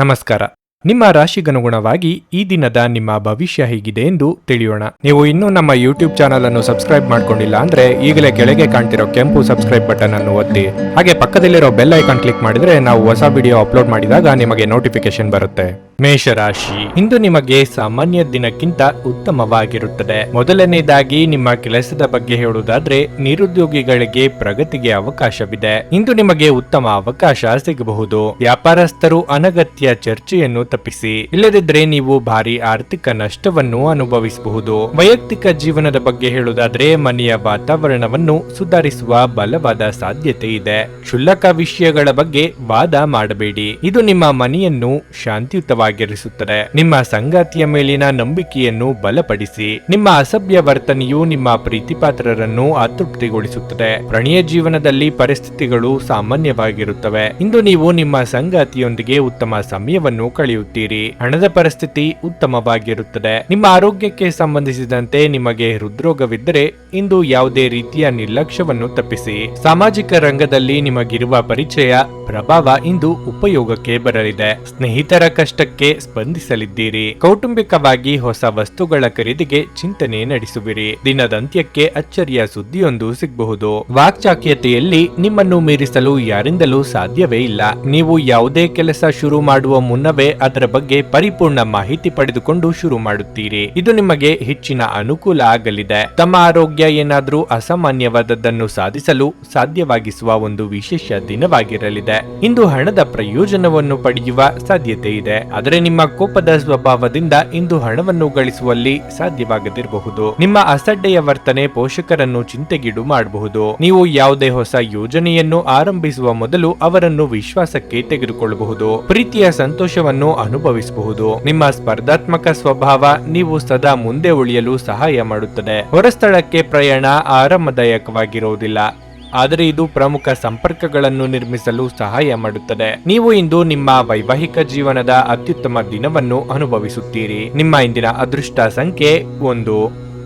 ನಮಸ್ಕಾರ. ನಿಮ್ಮ ರಾಶಿಗನುಗುಣವಾಗಿ ಈ ದಿನದ ನಿಮ್ಮ ಭವಿಷ್ಯ ಹೇಗಿದೆ ಎಂದು ತಿಳಿಯೋಣ. ನೀವು ಇನ್ನೂ ನಮ್ಮ ಯೂಟ್ಯೂಬ್ ಚಾನಲ್ ಅನ್ನು ಸಬ್ಸ್ಕ್ರೈಬ್ ಮಾಡ್ಕೊಂಡಿಲ್ಲ ಅಂದ್ರೆ ಈಗಲೇ ಕೆಳಗೆ ಕಾಣ್ತಿರೋ ಕೆಂಪು ಸಬ್ಸ್ಕ್ರೈಬ್ ಬಟನ್ ಅನ್ನು ಒತ್ತಿ, ಹಾಗೆ ಪಕ್ಕದಲ್ಲಿರೋ ಬೆಲ್ ಐಕಾನ್ ಕ್ಲಿಕ್ ಮಾಡಿದ್ರೆ ನಾವು ಹೊಸ ವಿಡಿಯೋ ಅಪ್ಲೋಡ್ ಮಾಡಿದಾಗ ನಿಮಗೆ ನೋಟಿಫಿಕೇಶನ್ ಬರುತ್ತೆ. ಮೇಷರಾಶಿ, ಇಂದು ನಿಮಗೆ ಸಾಮಾನ್ಯ ದಿನಕ್ಕಿಂತ ಉತ್ತಮವಾಗಿರುತ್ತದೆ. ಮೊದಲನೇದಾಗಿ ನಿಮ್ಮ ಕೆಲಸದ ಬಗ್ಗೆ ಹೇಳುವುದಾದ್ರೆ ನಿರುದ್ಯೋಗಿಗಳಿಗೆ ಪ್ರಗತಿಗೆ ಅವಕಾಶವಿದೆ. ಇಂದು ನಿಮಗೆ ಉತ್ತಮ ಅವಕಾಶ ಸಿಗಬಹುದು. ವ್ಯಾಪಾರಸ್ಥರು ಅನಗತ್ಯ ಚರ್ಚೆಯನ್ನು ತಪ್ಪಿಸಿ, ಇಲ್ಲದಿದ್ರೆ ನೀವು ಭಾರಿ ಆರ್ಥಿಕ ನಷ್ಟವನ್ನು ಅನುಭವಿಸಬಹುದು. ವೈಯಕ್ತಿಕ ಜೀವನದ ಬಗ್ಗೆ ಹೇಳುವುದಾದ್ರೆ ಮನೆಯ ವಾತಾವರಣವನ್ನು ಸುಧಾರಿಸುವ ಬಲವಾದ ಸಾಧ್ಯತೆ ಇದೆ. ಕ್ಷುಲ್ಲಕ ವಿಷಯಗಳ ಬಗ್ಗೆ ವಾದ ಮಾಡಬೇಡಿ, ಇದು ನಿಮ್ಮ ಮನೆಯನ್ನು ಶಾಂತಿಯುತವಾಗಿರಿಸುತ್ತದೆ. ನಿಮ್ಮ ಸಂಗಾತಿಯ ಮೇಲಿನ ನಂಬಿಕೆಯನ್ನು ಬಲಪಡಿಸಿ. ನಿಮ್ಮ ಅಸಭ್ಯ ವರ್ತನೆಯು ನಿಮ್ಮ ಪ್ರೀತಿಪಾತ್ರರನ್ನು ಅತೃಪ್ತಿಗೊಳಿಸುತ್ತದೆ. ಪ್ರಣಯ ಜೀವನದಲ್ಲಿ ಪರಿಸ್ಥಿತಿಗಳು ಸಾಮಾನ್ಯವಾಗಿರುತ್ತವೆ. ಇಂದು ನೀವು ನಿಮ್ಮ ಸಂಗಾತಿಯೊಂದಿಗೆ ಉತ್ತಮ ಸಮಯವನ್ನು ಕಳೆಯುತ್ತೀರಿ. ಹಣದ ಪರಿಸ್ಥಿತಿ ಉತ್ತಮವಾಗಿರುತ್ತದೆ. ನಿಮ್ಮ ಆರೋಗ್ಯಕ್ಕೆ ಸಂಬಂಧಿಸಿದಂತೆ ನಿಮಗೆ ಹೃದ್ರೋಗವಿದ್ದರೆ ಇಂದು ಯಾವುದೇ ರೀತಿಯ ನಿರ್ಲಕ್ಷ್ಯವನ್ನು ತಪ್ಪಿಸಿ. ಸಾಮಾಜಿಕ ರಂಗದಲ್ಲಿ ನಿಮಗಿರುವ ಪರಿಚಯ ಪ್ರಭಾವ ಇಂದು ಉಪಯೋಗಕ್ಕೆ ಬರಲಿದೆ. ಸ್ನೇಹಿತರ ಕಷ್ಟಕ್ಕೆ ಸ್ಪಂದಿಸಲಿದ್ದೀರಿ. ಕೌಟುಂಬಿಕವಾಗಿ ಹೊಸ ವಸ್ತುಗಳ ಖರೀದಿಗೆ ಚಿಂತನೆ ನಡೆಸುವಿರಿ. ದಿನದಂತ್ಯಕ್ಕೆ ಅಚ್ಚರಿಯ ಸುದ್ದಿಯೊಂದು ಸಿಗಬಹುದು. ವಾಕ್ಚಾಕ್ಯತೆಯಲ್ಲಿ ನಿಮ್ಮನ್ನು ಮೀರಿಸಲು ಯಾರಿಂದಲೂ ಸಾಧ್ಯವೇ ಇಲ್ಲ. ನೀವು ಯಾವುದೇ ಕೆಲಸ ಶುರು ಮಾಡುವ ಮುನ್ನವೇ ಅದರ ಬಗ್ಗೆ ಪರಿಪೂರ್ಣ ಮಾಹಿತಿ ಪಡೆದುಕೊಂಡು ಶುರು ಮಾಡುತ್ತೀರಿ. ಇದು ನಿಮಗೆ ಹೆಚ್ಚಿನ ಅನುಕೂಲ ಆಗಲಿದೆ. ತಮ್ಮ ಆರೋಗ್ಯ ಏನಾದ್ರೂ ಅಸಾಮಾನ್ಯವಾದದ್ದನ್ನು ಸಾಧಿಸಲು ಸಾಧ್ಯವಾಗಿಸುವ ಒಂದು ವಿಶೇಷ ದಿನವಾಗಿರಲಿದೆ. ಇಂದು ಹಣದ ಪ್ರಯೋಜನವನ್ನು ಪಡೆಯುವ ಸಾಧ್ಯತೆ ಇದೆ. ಆದರೆ ನಿಮ್ಮ ಕೋಪದ ಸ್ವಭಾವದಿಂದ ಇಂದು ಹಣವನ್ನು ಗಳಿಸುವಲ್ಲಿ ಸಾಧ್ಯವಾಗದಿರಬಹುದು. ನಿಮ್ಮ ಅಸಡ್ಡೆಯ ವರ್ತನೆ ಪೋಷಕರನ್ನು ಚಿಂತೆಗೀಡು ಮಾಡಬಹುದು. ನೀವು ಯಾವುದೇ ಹೊಸ ಯೋಜನೆಯನ್ನು ಆರಂಭಿಸುವ ಮೊದಲು ಅವರನ್ನು ವಿಶ್ವಾಸಕ್ಕೆ ತೆಗೆದುಕೊಳ್ಳಬಹುದು. ಪ್ರೀತಿಯ ಸಂತೋಷವನ್ನು ಅನುಭವಿಸಬಹುದು. ನಿಮ್ಮ ಸ್ಪರ್ಧಾತ್ಮಕ ಸ್ವಭಾವ ನೀವು ಸದಾ ಮುಂದೆ ಉಳಿಯಲು ಸಹಾಯ ಮಾಡುತ್ತದೆ. ಹೊರಸ್ಥಳಕ್ಕೆ ಪ್ರಯಾಣ ಆರಾಮದಾಯಕವಾಗಿರುವುದಿಲ್ಲ, ಆದರೆ ಇದು ಪ್ರಮುಖ ಸಂಪರ್ಕಗಳನ್ನು ನಿರ್ಮಿಸಲು ಸಹಾಯ ಮಾಡುತ್ತದೆ. ನೀವು ಇಂದು ನಿಮ್ಮ ವೈವಾಹಿಕ ಜೀವನದ ಅತ್ಯುತ್ತಮ ದಿನವನ್ನು ಅನುಭವಿಸುತ್ತೀರಿ. ನಿಮ್ಮ ಇಂದಿನ ಅದೃಷ್ಟ ಸಂಖ್ಯೆ 1.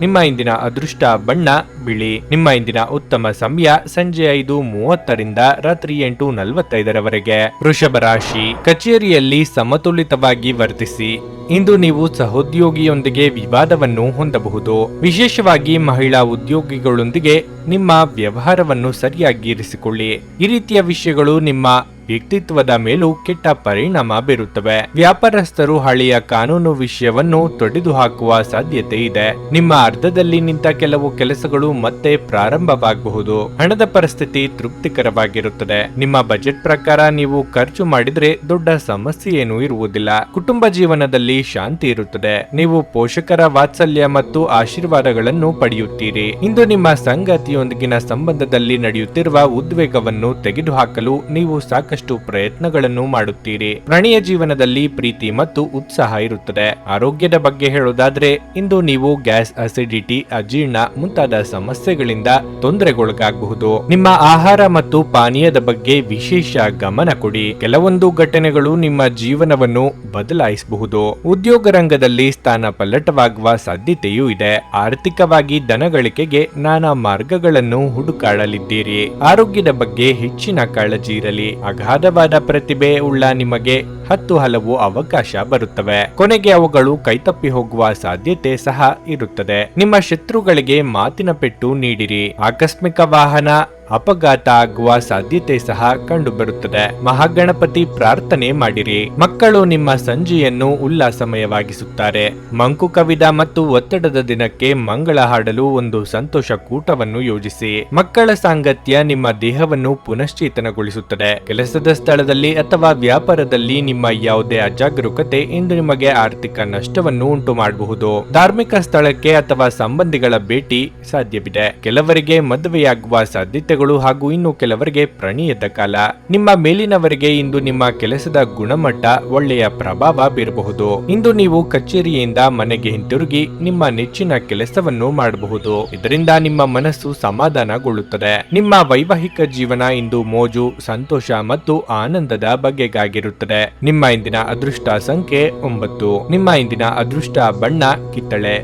ನಿಮ್ಮ ಇಂದಿನ ಅದೃಷ್ಟ ಬಣ್ಣ ಬಿಳಿ. ನಿಮ್ಮ ಇಂದಿನ ಉತ್ತಮ ಸಮಯ ಸಂಜೆ 5:30ರಿಂದ ರಾತ್ರಿ 8:45ರವರೆಗೆ. ವೃಷಭ ರಾಶಿ, ಕಚೇರಿಯಲ್ಲಿ ಸಮತೋಲಿತವಾಗಿ ವರ್ತಿಸಿ. ಇಂದು ನೀವು ಸಹೋದ್ಯೋಗಿಯೊಂದಿಗೆ ವಿವಾದವನ್ನು ಹೊಂದಬಹುದು. ವಿಶೇಷವಾಗಿ ಮಹಿಳಾ ಉದ್ಯೋಗಿಗಳೊಂದಿಗೆ ನಿಮ್ಮ ವ್ಯವಹಾರವನ್ನು ಸರಿಯಾಗಿ ಇರಿಸಿಕೊಳ್ಳಿ. ಈ ರೀತಿಯ ವಿಷಯಗಳು ನಿಮ್ಮ ವ್ಯಕ್ತಿತ್ವದ ಮೇಲೂ ಕೆಟ್ಟ ಪರಿಣಾಮ ಬೀರುತ್ತವೆ. ವ್ಯಾಪಾರಸ್ಥರು ಹಳೆಯ ಕಾನೂನು ವಿಷಯವನ್ನು ತೊಡೆದು ಹಾಕುವ ಸಾಧ್ಯತೆ ಇದೆ. ನಿಮ್ಮ ಅರ್ಧದಲ್ಲಿ ನಿಂತ ಕೆಲವು ಕೆಲಸಗಳು ಮತ್ತೆ ಪ್ರಾರಂಭವಾಗಬಹುದು. ಹಣದ ಪರಿಸ್ಥಿತಿ ತೃಪ್ತಿಕರವಾಗಿರುತ್ತದೆ. ನಿಮ್ಮ ಬಜೆಟ್ ಪ್ರಕಾರ ನೀವು ಖರ್ಚು ಮಾಡಿದ್ರೆ ದೊಡ್ಡ ಸಮಸ್ಯೆ ಏನೂ ಇರುವುದಿಲ್ಲ. ಕುಟುಂಬ ಜೀವನದಲ್ಲಿ ಶಾಂತಿ ಇರುತ್ತದೆ. ನೀವು ಪೋಷಕರ ವಾತ್ಸಲ್ಯ ಮತ್ತು ಆಶೀರ್ವಾದಗಳನ್ನು ಪಡೆಯುತ್ತೀರಿ. ಇಂದು ನಿಮ್ಮ ಸಂಗಾತಿಯೊಂದಿಗಿನ ಸಂಬಂಧದಲ್ಲಿ ನಡೆಯುತ್ತಿರುವ ಉದ್ವೇಗವನ್ನು ತೆಗೆದುಹಾಕಲು ನೀವು ಸಾಕಷ್ಟು ಪ್ರಯತ್ನಗಳನ್ನು ಮಾಡುತ್ತೀರಿ. ಪ್ರಣಯ ಜೀವನದಲ್ಲಿ ಪ್ರೀತಿ ಮತ್ತು ಉತ್ಸಾಹ ಇರುತ್ತದೆ. ಆರೋಗ್ಯದ ಬಗ್ಗೆ ಹೇಳೋದಾದ್ರೆ ಇಂದು ನೀವು ಗ್ಯಾಸ್, ಅಸಿಡಿಟಿ, ಅಜೀರ್ಣ ಮುಂತಾದ ಸಮಸ್ಯೆಗಳಿಂದ ತೊಂದರೆಗೊಳಗಾಗಬಹುದು. ನಿಮ್ಮ ಆಹಾರ ಮತ್ತು ಪಾನೀಯದ ಬಗ್ಗೆ ವಿಶೇಷ ಗಮನ ಕೊಡಿ. ಕೆಲವೊಂದು ಘಟನೆಗಳು ನಿಮ್ಮ ಜೀವನವನ್ನು ಬದಲಾಯಿಸಬಹುದು. ಉದ್ಯೋಗ ರಂಗದಲ್ಲಿ ಸ್ಥಾನ ಪಲ್ಲಟವಾಗುವ ಸಾಧ್ಯತೆಯೂ ಇದೆ. ಆರ್ಥಿಕವಾಗಿ ಧನಗಳಿಕೆಗೆ ನಾನಾ ಮಾರ್ಗಗಳನ್ನು ಹುಡುಕಾಡಲಿದ್ದೀರಿ. ಆರೋಗ್ಯದ ಬಗ್ಗೆ ಹೆಚ್ಚಿನ ಕಾಳಜಿ ಇರಲಿ. ಅಗಾಧವಾದ ಪ್ರತಿಭೆ ಉಳ್ಳ ನಿಮಗೆ 10 ಹಲವು ಅವಕಾಶ ಬರುತ್ತವೆ. ಕೊನೆಗೆ ಅವುಗಳು ಕೈತಪ್ಪಿ ಹೋಗುವ ಸಾಧ್ಯತೆ ಸಹ ಇರುತ್ತದೆ. ನಿಮ್ಮ ಶತ್ರುಗಳಿಗೆ ಮಾತಿನ ಪೆಟ್ಟು ನೀಡಿರಿ. ಆಕಸ್ಮಿಕ ವಾಹನ ಅಪಘಾತ ಆಗುವ ಸಾಧ್ಯತೆ ಸಹ ಕಂಡುಬರುತ್ತದೆ. ಮಹಾಗಣಪತಿ ಪ್ರಾರ್ಥನೆ ಮಾಡಿರಿ. ಮಕ್ಕಳು ನಿಮ್ಮ ಸಂಜೆಯನ್ನು ಉಲ್ಲಾಸಮಯವಾಗಿಸುತ್ತಾರೆ. ಮಂಕು ಕವಿದ ಮತ್ತು ಒತ್ತಡದ ದಿನಕ್ಕೆ ಮಂಗಳ ಹಾಡಲು ಒಂದು ಸಂತೋಷ ಕೂಟವನ್ನು ಯೋಜಿಸಿ. ಮಕ್ಕಳ ಸಾಂಗತ್ಯ ನಿಮ್ಮ ದೇಹವನ್ನು ಪುನಶ್ಚೇತನಗೊಳಿಸುತ್ತದೆ. ಕೆಲಸದ ಸ್ಥಳದಲ್ಲಿ ಅಥವಾ ವ್ಯಾಪಾರದಲ್ಲಿ ನಿಮ್ಮ ಯಾವುದೇ ಅಜಾಗರೂಕತೆ ಇಂದು ನಿಮಗೆ ಆರ್ಥಿಕ ನಷ್ಟವನ್ನು ಉಂಟು ಮಾಡಬಹುದು. ಧಾರ್ಮಿಕ ಸ್ಥಳಕ್ಕೆ ಅಥವಾ ಸಂಬಂಧಿಗಳ ಭೇಟಿ ಸಾಧ್ಯವಿದೆ. ಕೆಲವರಿಗೆ ಮದುವೆಯಾಗುವ ಸಾಧ್ಯತೆಗಳು ಹಾಗೂ ಇನ್ನು ಕೆಲವರಿಗೆ ಪ್ರಣಯದ ಕಾಲ. ನಿಮ್ಮ ಮೇಲಿನವರಿಗೆ ಇಂದು ನಿಮ್ಮ ಕೆಲಸದ ಗುಣಮಟ್ಟ ಒಳ್ಳೆಯ ಪ್ರಭಾವ ಬೀರಬಹುದು. ಇಂದು ನೀವು ಕಚೇರಿಯಿಂದ ಮನೆಗೆ ಹಿಂತಿರುಗಿ ನಿಮ್ಮ ನೆಚ್ಚಿನ ಕೆಲಸವನ್ನು ಮಾಡಬಹುದು. ಇದರಿಂದ ನಿಮ್ಮ ಮನಸ್ಸು ಸಮಾಧಾನಗೊಳ್ಳುತ್ತದೆ. ನಿಮ್ಮ ವೈವಾಹಿಕ ಜೀವನ ಇಂದು ಮೋಜು, ಸಂತೋಷ ಮತ್ತು ಆನಂದದ ಬಗೆಗಾಗಿರುತ್ತದೆ. ನಿಮ್ಮ ಇಂದಿನ ಅದೃಷ್ಟ ಸಂಖ್ಯೆ 9. ನಿಮ್ಮ ಇಂದಿನ ಅದೃಷ್ಟ ಬಣ್ಣ ಕಿತ್ತಳೆ.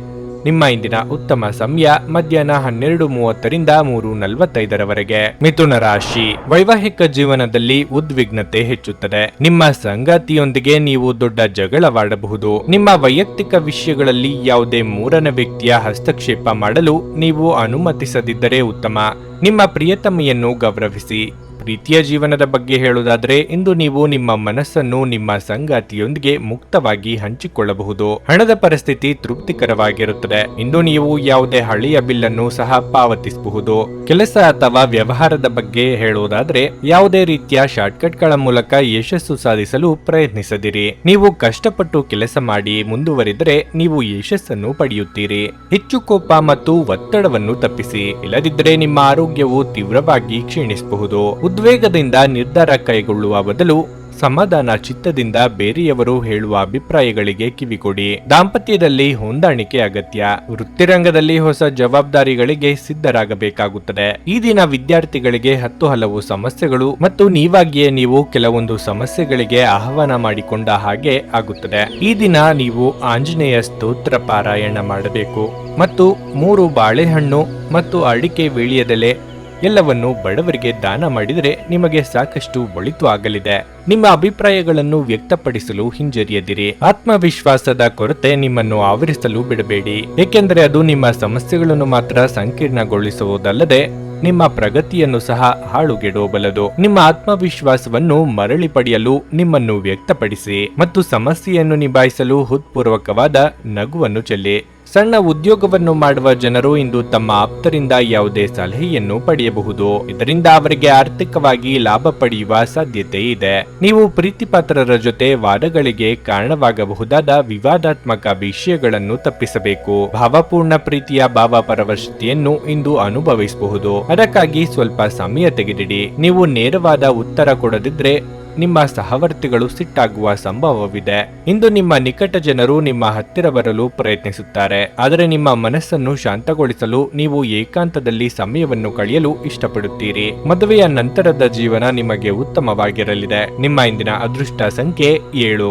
ನಿಮ್ಮ ಇಂದಿನ ಉತ್ತಮ ಸಮಯ ಮಧ್ಯಾಹ್ನ 12:30ರಿಂದ 3:45ರವರೆಗೆ. ಮಿಥುನ ರಾಶಿ, ವೈವಾಹಿಕ ಜೀವನದಲ್ಲಿ ಉದ್ವಿಗ್ನತೆ ಹೆಚ್ಚುತ್ತದೆ. ನಿಮ್ಮ ಸಂಗಾತಿಯೊಂದಿಗೆ ನೀವು ದೊಡ್ಡ ಜಗಳವಾಡಬಹುದು. ನಿಮ್ಮ ವೈಯಕ್ತಿಕ ವಿಷಯಗಳಲ್ಲಿ ಯಾವುದೇ ಮೂರನೇ ವ್ಯಕ್ತಿಯ ಹಸ್ತಕ್ಷೇಪ ಮಾಡಲು ನೀವು ಅನುಮತಿಸದಿದ್ದರೆ ಉತ್ತಮ. ನಿಮ್ಮ ಪ್ರಿಯತಮೆಯನ್ನು ಗೌರವಿಸಿ. ಪ್ರೀತಿಯ ಜೀವನದ ಬಗ್ಗೆ ಹೇಳುವುದಾದರೆ, ಇಂದು ನೀವು ನಿಮ್ಮ ಮನಸ್ಸನ್ನು ನಿಮ್ಮ ಸಂಗಾತಿಯೊಂದಿಗೆ ಮುಕ್ತವಾಗಿ ಹಂಚಿಕೊಳ್ಳಬಹುದು. ಹಣದ ಪರಿಸ್ಥಿತಿ ತೃಪ್ತಿಕರವಾಗಿರುತ್ತದೆ. ಇಂದು ನೀವು ಯಾವುದೇ ಹಳೆಯ ಬಿಲ್ಲನ್ನು ಸಹ ಪಾವತಿಸಬಹುದು. ಕೆಲಸ ಅಥವಾ ವ್ಯವಹಾರದ ಬಗ್ಗೆ ಹೇಳುವುದಾದರೆ, ಯಾವುದೇ ರೀತಿಯ ಶಾರ್ಟ್ಕಟ್ಗಳ ಮೂಲಕ ಯಶಸ್ಸು ಸಾಧಿಸಲು ಪ್ರಯತ್ನಿಸದಿರಿ. ನೀವು ಕಷ್ಟಪಟ್ಟು ಕೆಲಸ ಮಾಡಿ ಮುಂದುವರಿದರೆ ನೀವು ಯಶಸ್ಸನ್ನು ಪಡೆಯುತ್ತೀರಿ. ಹೆಚ್ಚು ಕೋಪ ಮತ್ತು ಒತ್ತಡವನ್ನು ತಪ್ಪಿಸಿ, ಇಲ್ಲದಿದ್ದರೆ ನಿಮ್ಮ ಆರೋಗ್ಯವು ತೀವ್ರವಾಗಿ ಕ್ಷೀಣಿಸಬಹುದು. ಉದ್ವೇಗದಿಂದ ನಿರ್ಧಾರ ಕೈಗೊಳ್ಳುವ ಬದಲು ಸಮಾಧಾನ ಚಿತ್ತದಿಂದ ಬೇರೆಯವರು ಹೇಳುವ ಅಭಿಪ್ರಾಯಗಳಿಗೆ ಕಿವಿಕೊಡಿ. ದಾಂಪತ್ಯದಲ್ಲಿ ಹೊಂದಾಣಿಕೆ ಅಗತ್ಯ. ವೃತ್ತಿರಂಗದಲ್ಲಿ ಹೊಸ ಜವಾಬ್ದಾರಿಗಳಿಗೆ ಸಿದ್ಧರಾಗಬೇಕಾಗುತ್ತದೆ. ಈ ದಿನ ವಿದ್ಯಾರ್ಥಿಗಳಿಗೆ ಹಲವು ಸಮಸ್ಯೆಗಳು ಮತ್ತು ನೀವಾಗಿಯೇ ನೀವು ಕೆಲವೊಂದು ಸಮಸ್ಯೆಗಳಿಗೆ ಆಹ್ವಾನ ಮಾಡಿಕೊಂಡ ಹಾಗೆ ಆಗುತ್ತದೆ. ಈ ದಿನ ನೀವು ಆಂಜನೇಯ ಸ್ತೋತ್ರ ಪಾರಾಯಣ ಮಾಡಬೇಕು ಮತ್ತು 3 ಬಾಳೆಹಣ್ಣು ಮತ್ತು ಅಡಿಕೆ ವೀಳ್ಯದೆಲೆ ಎಲ್ಲವನ್ನು ಬಡವರಿಗೆ ದಾನ ಮಾಡಿದರೆ ನಿಮಗೆ ಸಾಕಷ್ಟು ಒಳಿತು ಆಗಲಿದೆ. ನಿಮ್ಮ ಅಭಿಪ್ರಾಯಗಳನ್ನು ವ್ಯಕ್ತಪಡಿಸಲು ಹಿಂಜರಿಯದಿರಿ. ಆತ್ಮವಿಶ್ವಾಸದ ಕೊರತೆ ನಿಮ್ಮನ್ನು ಆವರಿಸಲು ಬಿಡಬೇಡಿ, ಏಕೆಂದರೆ ಅದು ನಿಮ್ಮ ಸಮಸ್ಯೆಗಳನ್ನು ಮಾತ್ರ ಸಂಕೀರ್ಣಗೊಳಿಸುವುದಲ್ಲದೆ ನಿಮ್ಮ ಪ್ರಗತಿಯನ್ನು ಸಹ ಹಾಳುಗೆಡೋಬಲ್ಲದು. ನಿಮ್ಮ ಆತ್ಮವಿಶ್ವಾಸವನ್ನು ಮರಳಿ ಪಡೆಯಲು ನಿಮ್ಮನ್ನು ವ್ಯಕ್ತಪಡಿಸಿ ಮತ್ತು ಸಮಸ್ಯೆಯನ್ನು ನಿಭಾಯಿಸಲು ಹೃತ್ಪೂರ್ವಕವಾದ ನಗುವನ್ನು ಚೆಲ್ಲಿ. ಸಣ್ಣ ಉದ್ಯೋಗವನ್ನು ಮಾಡುವ ಜನರು ಇಂದು ತಮ್ಮ ಆಪ್ತರಿಂದ ಯಾವುದೇ ಸಲಹೆಯನ್ನು ಪಡೆಯಬಹುದು. ಇದರಿಂದ ಅವರಿಗೆ ಆರ್ಥಿಕವಾಗಿ ಲಾಭ ಪಡೆಯುವ ಸಾಧ್ಯತೆ ಇದೆ. ನೀವು ಪ್ರೀತಿಪಾತ್ರರ ಜೊತೆ ವಾದಗಳಿಗೆ ಕಾರಣವಾಗಬಹುದಾದ ವಿವಾದಾತ್ಮಕ ವಿಷಯಗಳನ್ನು ತಪ್ಪಿಸಬೇಕು. ಭಾವಪೂರ್ಣ ಪ್ರೀತಿಯ ಭಾವಪರವಶತೆಯನ್ನು ಇಂದು ಅನುಭವಿಸಬಹುದು. ಅದಕ್ಕಾಗಿ ಸ್ವಲ್ಪ ಸಮಯ ತೆಗೆದಿಡಿ. ನೀವು ನೇರವಾದ ಉತ್ತರ ಕೊಡದಿದ್ರೆ ನಿಮ್ಮ ಸಹವರ್ತಿಗಳು ಸಿಟ್ಟಾಗುವ ಸಂಭವವಿದೆ. ಇಂದು ನಿಮ್ಮ ನಿಕಟ ಜನರು ನಿಮ್ಮ ಹತ್ತಿರ ಬರಲು ಪ್ರಯತ್ನಿಸುತ್ತಾರೆ, ಆದರೆ ನಿಮ್ಮ ಮನಸ್ಸನ್ನು ಶಾಂತಗೊಳಿಸಲು ನೀವು ಏಕಾಂತದಲ್ಲಿ ಸಮಯವನ್ನು ಕಳೆಯಲು ಇಷ್ಟಪಡುತ್ತೀರಿ. ಮದುವೆಯ ನಂತರದ ಜೀವನ ನಿಮಗೆ ಉತ್ತಮವಾಗಿರಲಿದೆ. ನಿಮ್ಮ ಇಂದಿನ ಅದೃಷ್ಟ ಸಂಖ್ಯೆ 7.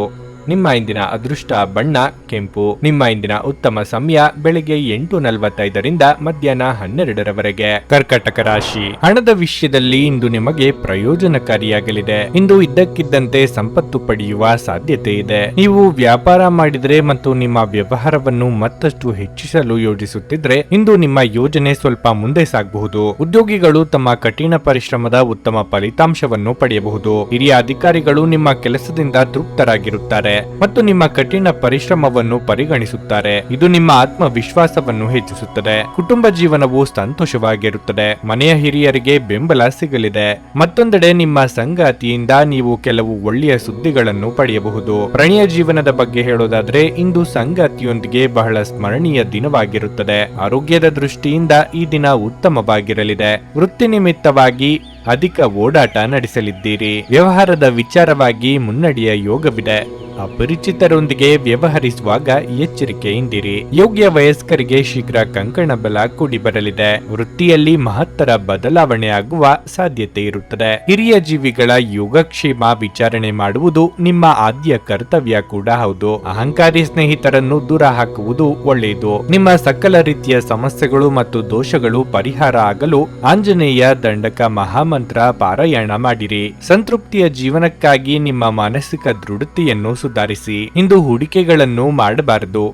ನಿಮ್ಮ ಇಂದಿನ ಅದೃಷ್ಟ ಬಣ್ಣ ಕೆಂಪು. ನಿಮ್ಮ ಇಂದಿನ ಉತ್ತಮ ಸಮಯ ಬೆಳಗ್ಗೆ 8:45ರಿಂದ ಮಧ್ಯಾಹ್ನ 12ರವರೆಗೆ. ಕರ್ಕಟಕ ರಾಶಿ, ಹಣದ ವಿಷಯದಲ್ಲಿ ಇಂದು ನಿಮಗೆ ಪ್ರಯೋಜನಕಾರಿಯಾಗಲಿದೆ. ಇಂದು ಇದ್ದಕ್ಕಿದ್ದಂತೆ ಸಂಪತ್ತು ಪಡೆಯುವ ಸಾಧ್ಯತೆ ಇದೆ. ನೀವು ವ್ಯಾಪಾರ ಮಾಡಿದರೆ ಮತ್ತು ನಿಮ್ಮ ವ್ಯವಹಾರವನ್ನು ಮತ್ತಷ್ಟು ಹೆಚ್ಚಿಸಲು ಯೋಜಿಸುತ್ತಿದ್ರೆ ಇಂದು ನಿಮ್ಮ ಯೋಜನೆ ಸ್ವಲ್ಪ ಮುಂದೆ ಸಾಗಬಹುದು. ಉದ್ಯೋಗಿಗಳು ತಮ್ಮ ಕಠಿಣ ಪರಿಶ್ರಮದ ಉತ್ತಮ ಫಲಿತಾಂಶವನ್ನು ಪಡೆಯಬಹುದು. ಹಿರಿಯ ಅಧಿಕಾರಿಗಳು ನಿಮ್ಮ ಕೆಲಸದಿಂದ ತೃಪ್ತರಾಗಿರುತ್ತಾರೆ ಮತ್ತು ನಿಮ್ಮ ಕಠಿಣ ಪರಿಶ್ರಮವನ್ನು ಪರಿಗಣಿಸುತ್ತಾರೆ. ಇದು ನಿಮ್ಮ ಆತ್ಮವಿಶ್ವಾಸವನ್ನು ಹೆಚ್ಚಿಸುತ್ತದೆ. ಕುಟುಂಬ ಜೀವನವು ಸಂತೋಷವಾಗಿರುತ್ತದೆ. ಮನೆಯ ಹಿರಿಯರಿಗೆ ಬೆಂಬಲ ಸಿಗಲಿದೆ. ಮತ್ತೊಂದೆಡೆ ನಿಮ್ಮ ಸಂಗಾತಿಯಿಂದ ನೀವು ಕೆಲವು ಒಳ್ಳೆಯ ಸುದ್ದಿಗಳನ್ನು ಪಡೆಯಬಹುದು. ಪ್ರಣಯ ಜೀವನದ ಬಗ್ಗೆ ಹೇಳೋದಾದ್ರೆ, ಇಂದು ಸಂಗಾತಿಯೊಂದಿಗೆ ಬಹಳ ಸ್ಮರಣೀಯ ದಿನವಾಗಿರುತ್ತದೆ. ಆರೋಗ್ಯದ ದೃಷ್ಟಿಯಿಂದ ಈ ದಿನ ಉತ್ತಮವಾಗಿರಲಿದೆ. ವೃತ್ತಿ ನಿಮಿತ್ತವಾಗಿ ಅಧಿಕ ಓಡಾಟ ನಡೆಸಲಿದ್ದೀರಿ. ವ್ಯವಹಾರದ ವಿಚಾರವಾಗಿ ಮುನ್ನಡೆಯ ಯೋಗವಿದೆ. ಅಪರಿಚಿತರೊಂದಿಗೆ ವ್ಯವಹರಿಸುವಾಗ ಎಚ್ಚರಿಕೆಯಿಂದಿರಿ. ಯೋಗ್ಯ ವಯಸ್ಕರಿಗೆ ಶೀಘ್ರ ಕಂಕಣ ಬಲ ಕೂಡಿ ಬರಲಿದೆ. ವೃತ್ತಿಯಲ್ಲಿ ಮಹತ್ತರ ಬದಲಾವಣೆ ಆಗುವ ಸಾಧ್ಯತೆ ಇರುತ್ತದೆ. ಹಿರಿಯ ಜೀವಿಗಳ ಯೋಗಕ್ಷೇಮ ವಿಚಾರಣೆ ಮಾಡುವುದು ನಿಮ್ಮ ಆದ್ಯ ಕರ್ತವ್ಯ ಕೂಡ ಹೌದು. ಅಹಂಕಾರಿ ಸ್ನೇಹಿತರನ್ನು ದೂರ ಹಾಕುವುದು ಒಳ್ಳೆಯದು. ನಿಮ್ಮ ಸಕಲ ರೀತಿಯ ಸಮಸ್ಯೆಗಳು ಮತ್ತು ದೋಷಗಳು ಪರಿಹಾರ ಆಗಲು ಆಂಜನೇಯ ದಂಡಕ ಮಹಾಮಂತ್ರ ಪಾರಾಯಣ ಮಾಡಿರಿ. ಸಂತೃಪ್ತಿಯ ಜೀವನಕ್ಕಾಗಿ ನಿಮ್ಮ ಮಾನಸಿಕ ದೃಢತೆಯನ್ನು ಸುಧಾರಿಸಿ. ಇಂದು ಹೂಡಿಕೆಗಳನ್ನು ಮಾಡಬಾರದು.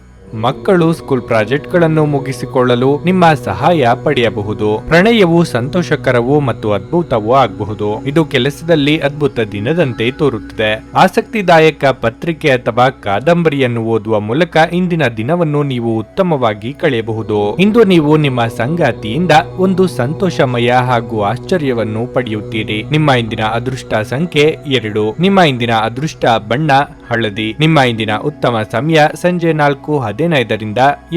ಮಕ್ಕಳು ಸ್ಕೂಲ್ ಪ್ರಾಜೆಕ್ಟ್ಗಳನ್ನು ಮುಗಿಸಿಕೊಳ್ಳಲು ನಿಮ್ಮ ಸಹಾಯ ಪಡೆಯಬಹುದು. ಪ್ರಣಯವು ಸಂತೋಷಕರವೂ ಮತ್ತು ಅದ್ಭುತವೂ ಆಗಬಹುದು. ಇದು ಕೆಲಸದಲ್ಲಿ ಅದ್ಭುತ ದಿನದಂತೆ ತೋರುತ್ತದೆ. ಆಸಕ್ತಿದಾಯಕ ಪತ್ರಿಕೆ ಅಥವಾ ಕಾದಂಬರಿಯನ್ನು ಓದುವ ಮೂಲಕ ಇಂದಿನ ದಿನವನ್ನು ನೀವು ಉತ್ತಮವಾಗಿ ಕಳೆಯಬಹುದು. ಇಂದು ನೀವು ನಿಮ್ಮ ಸಂಗಾತಿಯಿಂದ ಒಂದು ಸಂತೋಷಮಯ ಹಾಗೂ ಆಶ್ಚರ್ಯವನ್ನು ಪಡೆಯುತ್ತೀರಿ. ನಿಮ್ಮ ಇಂದಿನ ಅದೃಷ್ಟ ಸಂಖ್ಯೆ 2. ನಿಮ್ಮ ಇಂದಿನ ಅದೃಷ್ಟ ಬಣ್ಣ ಹಳದಿ. ನಿಮ್ಮ ಇಂದಿನ ಉತ್ತಮ ಸಮಯ ಸಂಜೆ 4:15ರಿಂದ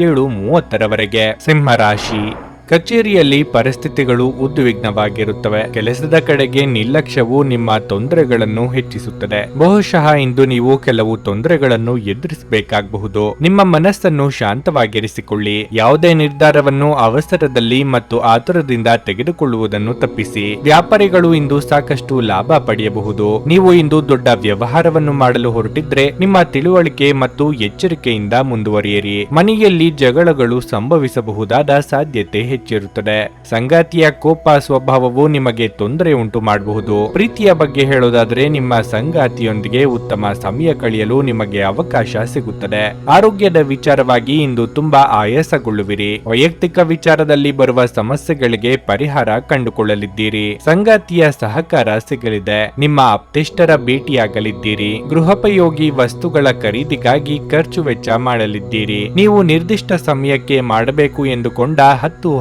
7:30ರವರೆಗೆ. ಸಿಂಹರಾಶಿ, ಕಚೇರಿಯಲ್ಲಿ ಪರಿಸ್ಥಿತಿಗಳು ಉದ್ವಿಗ್ನವಾಗಿರುತ್ತವೆ. ಕೆಲಸದ ಕಡೆಗೆ ನಿರ್ಲಕ್ಷ್ಯವು ನಿಮ್ಮ ತೊಂದರೆಗಳನ್ನು ಹೆಚ್ಚಿಸುತ್ತದೆ. ಬಹುಶಃ ಇಂದು ನೀವು ಕೆಲವು ತೊಂದರೆಗಳನ್ನು ಎದುರಿಸಬೇಕಾಗಬಹುದು. ನಿಮ್ಮ ಮನಸ್ಸನ್ನು ಶಾಂತವಾಗಿರಿಸಿಕೊಳ್ಳಿ. ಯಾವುದೇ ನಿರ್ಧಾರವನ್ನು ಅವಸರದಲ್ಲಿ ಮತ್ತು ಆತುರದಿಂದ ತೆಗೆದುಕೊಳ್ಳುವುದನ್ನು ತಪ್ಪಿಸಿ. ವ್ಯಾಪಾರಿಗಳು ಇಂದು ಸಾಕಷ್ಟು ಲಾಭ ಪಡೆಯಬಹುದು. ನೀವು ಇಂದು ದೊಡ್ಡ ವ್ಯವಹಾರವನ್ನು ಮಾಡಲು ಹೊರಟಿದ್ರೆ ನಿಮ್ಮ ತಿಳುವಳಿಕೆ ಮತ್ತು ಎಚ್ಚರಿಕೆಯಿಂದ ಮುಂದುವರಿಯಿರಿ. ಮನೆಯಲ್ಲಿ ಜಗಳಗಳು ಸಂಭವಿಸಬಹುದಾದ ಸಾಧ್ಯತೆ ಹೆಚ್ಚಿರುತ್ತದೆ. ಸಂಗಾತಿಯ ಕೋಪ ಸ್ವಭಾವವು ನಿಮಗೆ ತೊಂದರೆ ಉಂಟು ಮಾಡಬಹುದು. ಪ್ರೀತಿಯ ಬಗ್ಗೆ ಹೇಳೋದಾದ್ರೆ ನಿಮ್ಮ ಸಂಗಾತಿಯೊಂದಿಗೆ ಉತ್ತಮ ಸಮಯ ಕಳೆಯಲು ನಿಮಗೆ ಅವಕಾಶ ಸಿಗುತ್ತದೆ. ಆರೋಗ್ಯದ ವಿಚಾರವಾಗಿ ಇಂದು ತುಂಬಾ ಆಯಾಸಗೊಳ್ಳುವಿರಿ. ವೈಯಕ್ತಿಕ ವಿಚಾರದಲ್ಲಿ ಬರುವ ಸಮಸ್ಯೆಗಳಿಗೆ ಪರಿಹಾರ ಕಂಡುಕೊಳ್ಳಲಿದ್ದೀರಿ. ಸಂಗಾತಿಯ ಸಹಕಾರ ಸಿಗಲಿದೆ. ನಿಮ್ಮ ಆಪ್ತೇಷ್ಟರ ಭೇಟಿಯಾಗಲಿದ್ದೀರಿ. ಗೃಹೋಪಯೋಗಿ ವಸ್ತುಗಳ ಖರೀದಿಗಾಗಿ ಖರ್ಚು ವೆಚ್ಚ ಮಾಡಲಿದ್ದೀರಿ. ನೀವು ನಿರ್ದಿಷ್ಟ ಸಮಯಕ್ಕೆ ಮಾಡಬೇಕು ಎಂದುಕೊಂಡ